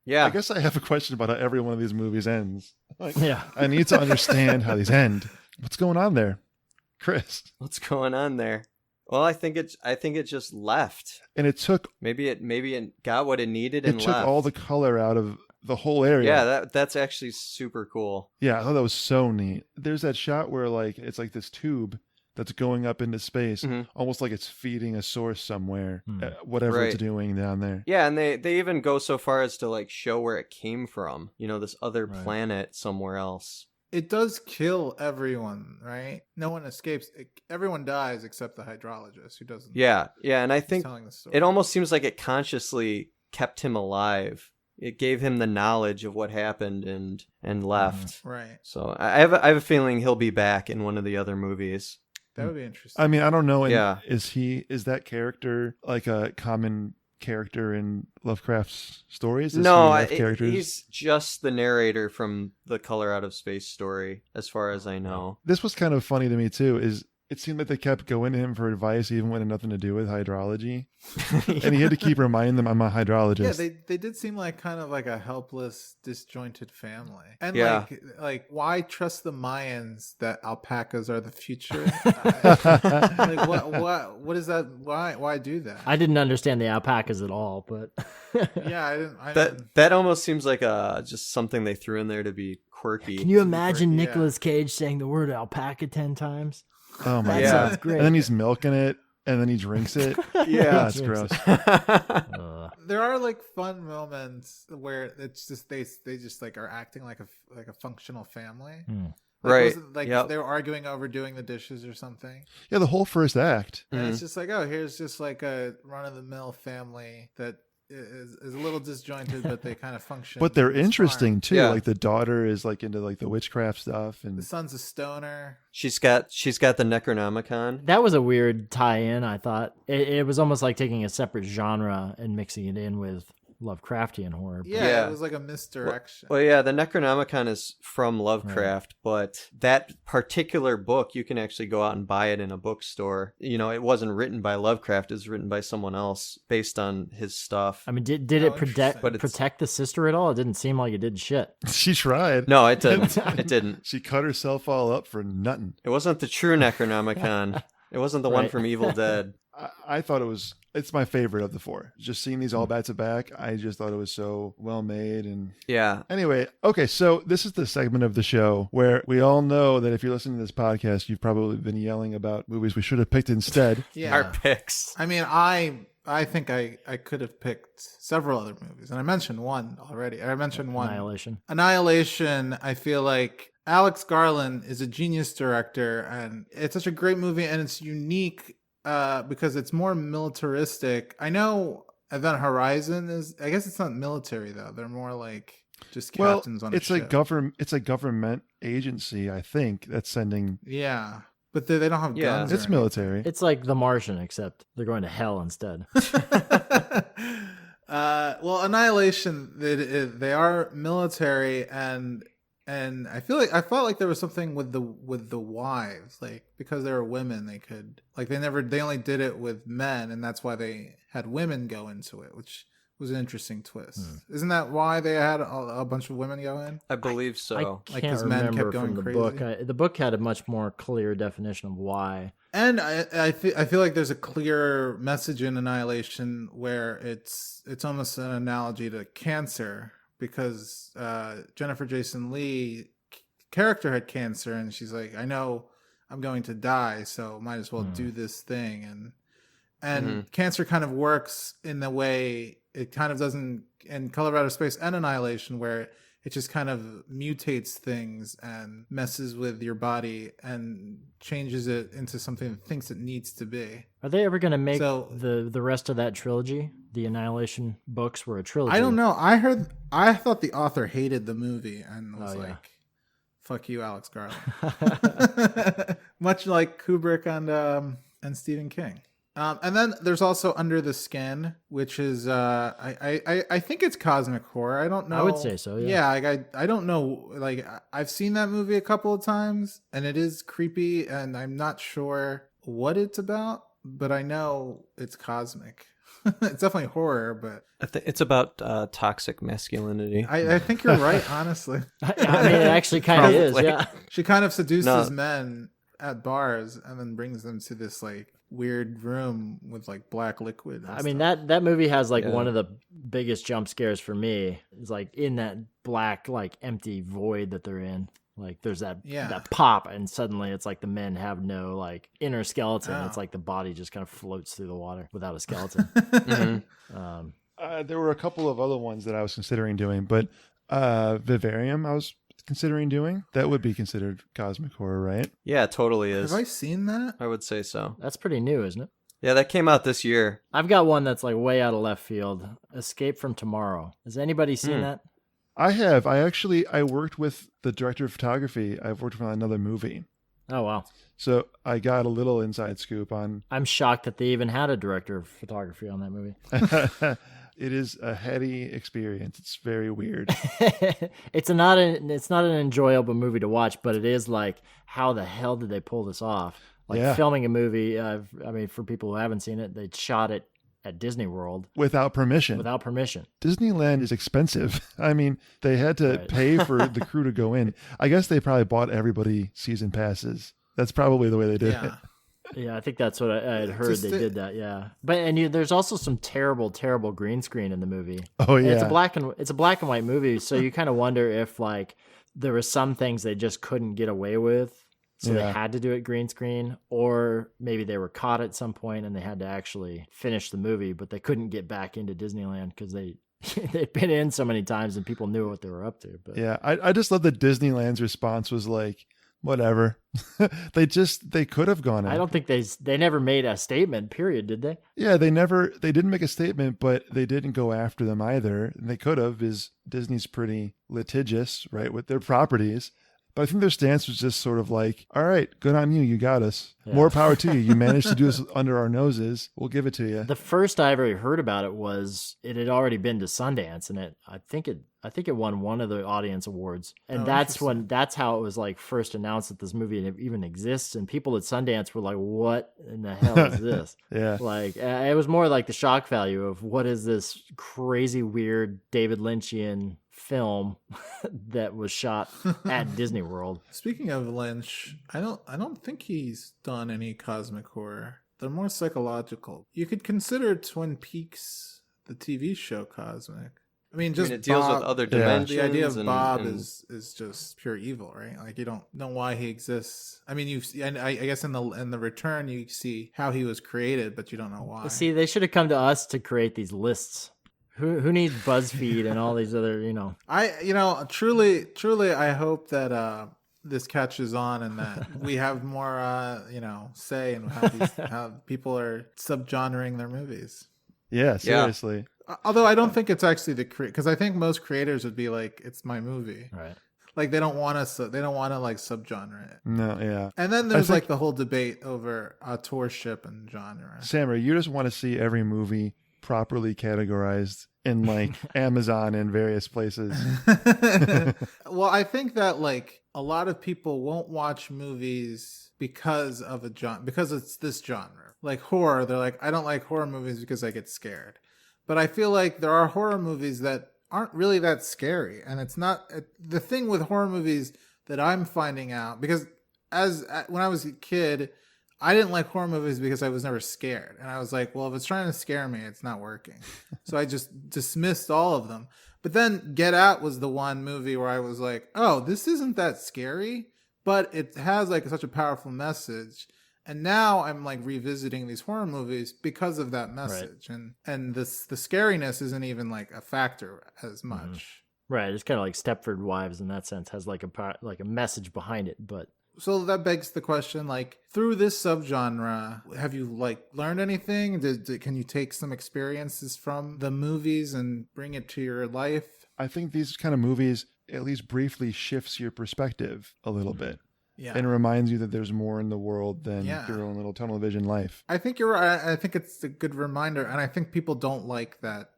Yeah. I guess I have a question about how every one of these movies ends. Like, Yeah. I need to understand how these end. What's going on there, Chris? What's going on there? Well, I think it just left. And it took Maybe it got what it needed it and took left. all the color out of the whole area. Yeah, that's actually super cool. Yeah, I thought that was so neat. There's that shot where like it's like this tube that's going up into space, almost like it's feeding a source somewhere, whatever it's Right. doing down there. Yeah, and they even go so far as to like show where it came from. You know, this other Right. planet somewhere else. It does kill everyone, right? No one escapes. Everyone dies except the hydrologist, who doesn't. Yeah, and I think telling the story. it almost seems like it consciously kept him alive. It gave him the knowledge of what happened and left. Right. So I have a feeling he'll be back in one of the other movies. That would be interesting. I mean, I don't know. Yeah. Is that character like a common character in Lovecraft's stories? Does No, he have characters? he's just the narrator from the Color Out of Space story, as far as I know. This was kind of funny to me too. Is it seemed like they kept going to him for advice, even when it had nothing to do with hydrology, and he had to keep reminding them, "I'm a hydrologist." Yeah, they did seem like kind of like a helpless, disjointed family. And Yeah. like why trust the Mayans that alpacas are the future? Like what is that? Why do that? I didn't understand the alpacas at all, but Yeah, I didn't. That almost seems like just something they threw in there to be quirky. can you imagine yeah. Nicolas Cage saying the word alpaca 10 times? Oh my That Yeah. sounds god! great. And then he's milking it, and then he drinks it. Yeah. That's gross. There are like fun moments where it's just they just like are acting like a functional family. Like, Right. wasn't, like Yep. they were arguing over doing the dishes or something. Yeah, the whole first act. And it's just like, oh, here's just like a run of the mill family that is a little disjointed, but they kind of function. But they're it's fine. interesting too. Yeah. Like the daughter is like into like the witchcraft stuff, The and son's a stoner. She's got the Necronomicon. That was a weird tie-in, I thought. It was almost like taking a separate genre and mixing it in with Lovecraftian horror. Yeah, Yeah. it was like a misdirection. Well, yeah, the Necronomicon is from Lovecraft, but that particular book, you can actually go out and buy it in a bookstore. You know, it wasn't written by Lovecraft; it was written by someone else based on his stuff. I mean, did Oh, it interesting. But it's- protect the sister at all? It didn't seem like it did shit. she tried. No, it didn't. It didn't. She cut herself all up for nothing. It wasn't the true Necronomicon. It wasn't the one Right. from Evil Dead. I thought it's my favorite of the four. Just seeing these all back to back, I just thought it was so well made. And Yeah. anyway, okay, so this is the segment of the show where we all know that if you're listening to this podcast, you've probably been yelling about movies we should have picked instead. Yeah. Our picks. I mean, I think I could have picked several other movies, and I mentioned one already. I mentioned one. Annihilation. Annihilation, I feel like Alex Garland is a genius director, and it's such a great movie, and it's unique because it's more militaristic. I know Event Horizon is, I guess it's not military though. They're more like just captains on a ship. It's a government agency, I think, that's sending. Yeah, but they don't have guns. It's military. It's like The Martian, except they're going to hell instead. Well, Annihilation, they are military, and I felt like there was something with the wives, like because they were women, they could like they only did it with men, and that's why they had women go into it, which was an interesting twist. Isn't that why they had a bunch of women go in? I believe so. I can't remember from the book. The book had a much more clear definition of why. And I feel like there's a clear message in Annihilation where it's almost an analogy to cancer, because Jennifer Jason Leigh character had cancer, and she's like, I know I'm going to die, so might as well do this thing. And cancer kind of works in the way it kind of doesn't in Color Out of Space and Annihilation, where it just kind of mutates things and messes with your body and changes it into something it thinks it needs to be. Are they ever going to make the rest of that trilogy? The Annihilation books were a trilogy. I don't know. I thought the author hated the movie and was fuck you, Alex Garland. Much like Kubrick and Stephen King. And then there's also Under the Skin, which is I think it's cosmic horror. I don't know. I would say so. Yeah. Yeah. I don't know. Like I've seen that movie a couple of times, and it is creepy, and I'm not sure what it's about, but I know it's cosmic. It's definitely horror, but I think it's about toxic masculinity. I think you're right. Honestly, I mean, it actually kind of is. Yeah. She kind of seduces men at bars and then brings them to this like weird room with like black liquid. I mean, that movie has like one of the biggest jump scares for me. It's like in that black, like empty void that they're in. Like there's that pop, and suddenly it's like the men have no like inner skeleton. It's like the body just kind of floats through the water without a skeleton. There were a couple of other ones that I was considering doing, but Vivarium I was considering doing. That would be considered cosmic horror, right? Yeah, it totally is. Have I seen that? I would say so. That's pretty new, isn't it? Yeah, that came out this year. I've got one that's like way out of left field. Escape from Tomorrow. Has anybody seen that? I have. I worked with the director of photography. I've worked on another movie. Oh, wow. So I got a little inside scoop on... I'm shocked that they even had a director of photography on that movie. It is a heady experience. It's very weird. It's not an enjoyable movie to watch, but it is like, how the hell did they pull this off? Like filming a movie, I mean, for people who haven't seen it, they shot it at Disney World. Without permission. Disneyland is expensive. I mean, they had to pay for the crew to go in. I guess they probably bought everybody season passes. That's probably the way they did it. Yeah, I think that's what I had heard. They did that, yeah. But there's also some terrible, terrible green screen in the movie. Oh yeah, and it's a black and white movie, so you kind of wonder if like there were some things they just couldn't get away with, so they had to do it green screen, or maybe they were caught at some point and they had to actually finish the movie, but they couldn't get back into Disneyland because they'd been in so many times and people knew what they were up to. But yeah, I just love that Disneyland's response was like, whatever. they could have gone in. I don't think they never made a statement, period, did they? Yeah, they didn't make a statement, but they didn't go after them either. And they could have, because Disney's pretty litigious, right, with their properties. But I think their stance was just sort of like, all right, good on you. You got us. Yeah. More power to you. You managed to do this under our noses. We'll give it to you. The first I ever heard about it was it had already been to Sundance, and I think it won one of the audience awards. And that's how it was like first announced that this movie even exists. And people at Sundance were like, what in the hell is this? Yeah. Like, it was more like the shock value of what is this crazy, weird David Lynchian film that was shot at Disney World. Speaking of Lynch, I don't think he's done any cosmic horror. They're more psychological. You could consider Twin Peaks, the TV show, cosmic. I mean, it deals with other dimensions. The idea of Bob is just pure evil, right? Like you don't know why he exists. I mean, I guess in the Return you see how he was created, but you don't know why. See, they should have come to us to create these lists. Who needs BuzzFeed and all these other, truly, I hope that this catches on and that we have more, say in how people are subgenring their movies. Yeah, seriously. Although I don't think it's actually because I think most creators would be like, it's my movie. Right. Like they don't want to like subgenre it. No, yeah. And then there's like the whole debate over authorship and genre. Sammer, you just want to see every movie properly categorized in like Amazon and various places. Well, I think that like a lot of people won't watch movies because of because it's this genre. Like horror, they're like, I don't like horror movies because I get scared. But I feel like there are horror movies that aren't really that scary. And it's not the thing with horror movies that I'm finding out, because when I was a kid, I didn't like horror movies because I was never scared. And I was like, well, if it's trying to scare me, it's not working. So I just dismissed all of them. But then Get Out was the one movie where I was like, oh, this isn't that scary, but it has like such a powerful message. And now I'm like revisiting these horror movies because of that message. Right. And the scariness isn't even like a factor as much. Mm-hmm. Right. It's kind of like Stepford Wives in that sense, has like a message behind it. But so that begs the question, like through this subgenre, have you like learned anything? Can you take some experiences from the movies and bring it to your life? I think these kind of movies at least briefly shifts your perspective a little bit. Yeah. And reminds you that there's more in the world than your own little tunnel vision life. I think you're right. I think it's a good reminder. And I think people don't like that.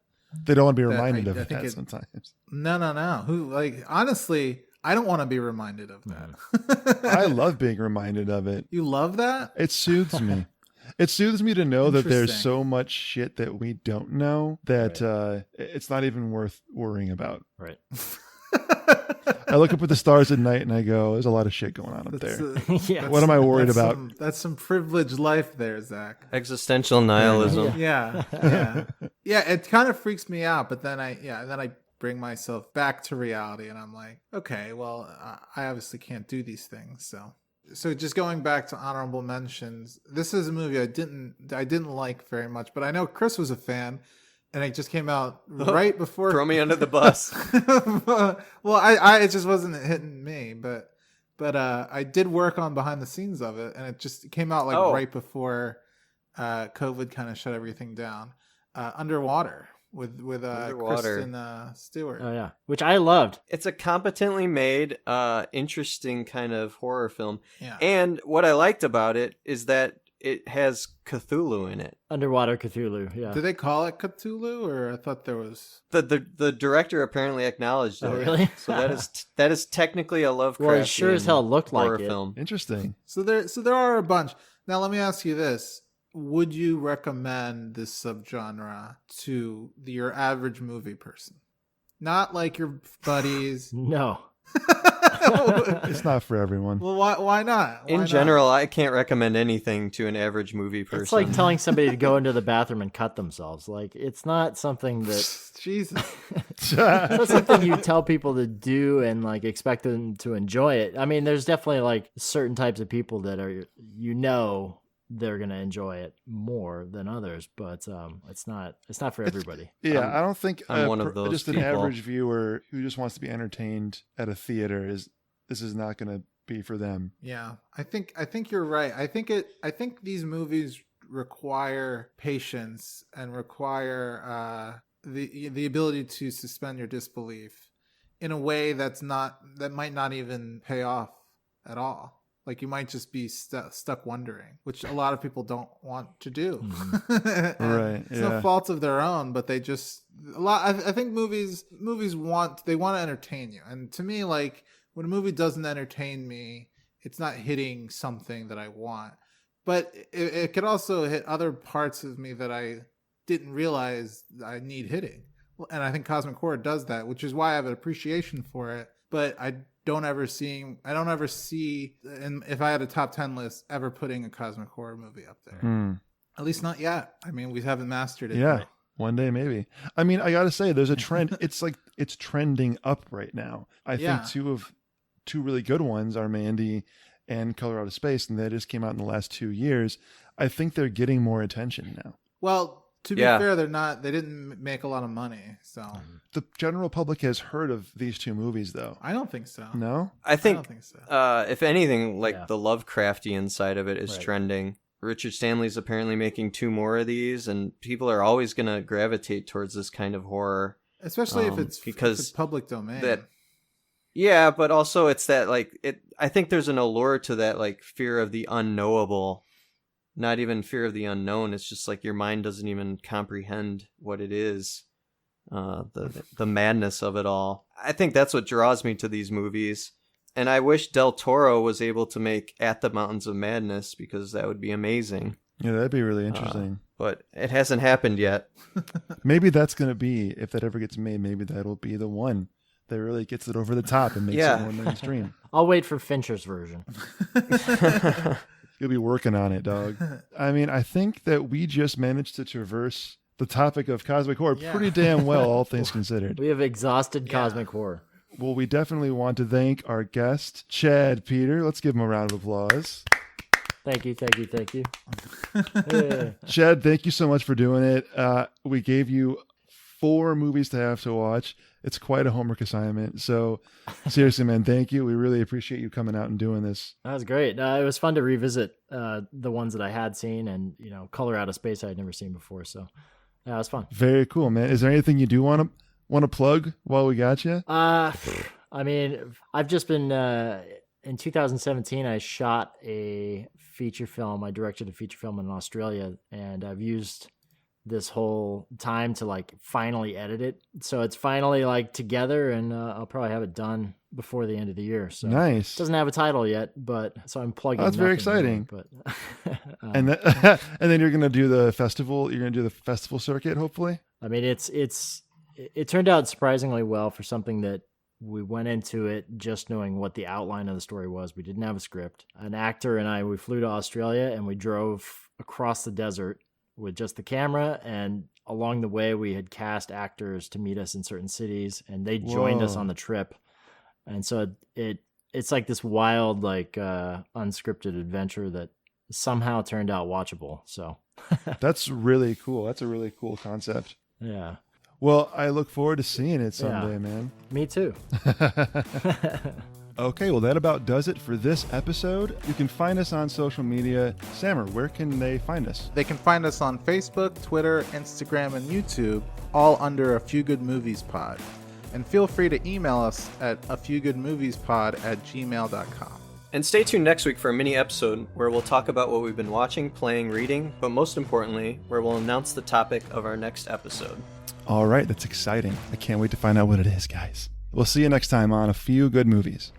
They don't want to be reminded of that sometimes. No. Honestly, I don't want to be reminded of that. I love being reminded of it. You love that? It soothes me. It soothes me to know that there's so much shit that we don't know that it's not even worth worrying about. Right. I look up at the stars at night and I go, there's a lot of shit going on up there. What am I worried about? That's some privileged life there, Zach. Existential nihilism. Yeah. It kind of freaks me out, but then I bring myself back to reality and I'm like, okay, well, I obviously can't do these things. So just going back to honorable mentions, this is a movie I didn't like very much, but I know Chris was a fan. And it just came out right before. Throw me under the bus. Well, it just wasn't hitting me, but I did work on behind the scenes of it, and it just came out right before COVID kind of shut everything down. Underwater with Kristen Stewart. Oh yeah, which I loved. It's a competently made, interesting kind of horror film. Yeah. And what I liked about it is that it has Cthulhu in it. Underwater Cthulhu, yeah. Do they call it Cthulhu, or I thought there was the director apparently acknowledged it. Oh, really? So that is technically a Lovecraftian. Well, it sure as hell looked like it. Film. Interesting. So there are a bunch. Now let me ask you this: would you recommend this subgenre to your average movie person? Not like your buddies. No. It's not for everyone. Well, why not? In general, I can't recommend anything to an average movie person. It's like telling somebody to go into the bathroom and cut themselves. Like, it's not something that... Jesus. It's not something you tell people to do and like expect them to enjoy it. I mean, there's definitely like certain types of people that are, they're going to enjoy it more than others, but it's not for everybody. I don't think I'm one of those just people. An average viewer who just wants to be entertained at a theater this is not going to be for them. Yeah, I think you're right. I think these movies require patience and require the ability to suspend your disbelief in a way that might not even pay off at all. Like you might just be stuck wondering, which a lot of people don't want to do. Mm-hmm. Right. It's no fault of their own, but they just I think movies want to entertain you. And to me, like when a movie doesn't entertain me, it's not hitting something that I want. But it could also hit other parts of me that I didn't realize I need hitting. And I think Cosmic Horror does that, which is why I have an appreciation for it. But I don't ever see, and if I had a top 10 list, ever putting a Cosmic Horror movie up there. At least not yet. I mean, we haven't mastered it. Yeah, one day maybe. I mean, I gotta say, there's a trend. It's trending up right now. I think two really good ones are Mandy and Color Out of Space, and they just came out in the last 2 years. I think they're getting more attention now. Well, To be Yeah. fair, they didn't make a lot of money, so The general public has heard of these two movies, though. I don't think so. No? I think, don't think so. if anything, like Yeah. the Lovecraftian side of it is Right. trending. Richard Stanley's apparently making 2 more of these, and people are always going to gravitate towards this kind of horror. Especially if it's because public domain. Yeah, but also it's that, like, I think there's an allure to that, like, fear of the unknowable. Not even fear of the unknown. It's just like your mind doesn't even comprehend what it is. The madness of it all. I think that's what draws me to these movies. And I wish Del Toro was able to make At the Mountains of Madness, because that would be amazing. Yeah, that'd be really interesting. But it hasn't happened yet. Maybe that's going to be, if that ever gets made, maybe that'll be the one that really gets it over the top and makes it more mainstream. I'll wait for Fincher's version. You'll be working on it, dog. I mean, I think that we just managed to traverse the topic of cosmic horror pretty damn well, all things considered. We have exhausted cosmic horror. Well, we definitely want to thank our guest, Chad Peter. Let's give him a round of applause. Thank you. Yeah. Chad, thank you so much for doing it. We gave you 4 movies to have to watch. It's quite a homework assignment. So seriously, man, thank you. We really appreciate you coming out and doing this. That was great. It was fun to revisit the ones that I had seen, and Color Out of Space I had never seen before. So yeah, it was fun. Very cool, man. Is there anything you do want to plug while we got you? I mean, I've just been in 2017. I shot a feature film. I directed a feature film in Australia, and I've used this whole time to like finally edit it. So it's finally like together, and I'll probably have it done before the end of the year. So Nice. It doesn't have a title yet, but so I'm plugging. Oh, that's very nothing exciting. really, but And then you're gonna do the festival. You're gonna do the festival circuit, hopefully. I mean, it turned out surprisingly well for something that we went into it just knowing what the outline of the story was. We didn't have a script. An actor and we flew to Australia, and we drove across the desert with just the camera, and along the way we had cast actors to meet us in certain cities, and they joined us on the trip. And so it's like this wild, like unscripted adventure that somehow turned out watchable. So That's really cool. That's a really cool concept. yeah, Well, I look forward to seeing it someday, Yeah. man. me too. Okay, well, that about does it for this episode. You can find us on social media. Sammer, where can they find us? They can find us on Facebook, Twitter, Instagram, and YouTube, all under A Few Good Movies Pod. And feel free to email us at afewgoodmoviespod@gmail.com. And stay tuned next week for a mini episode where we'll talk about what we've been watching, playing, reading, but most importantly, where we'll announce the topic of our next episode. All right, that's exciting. I can't wait to find out what it is, guys. We'll see you next time on A Few Good Movies.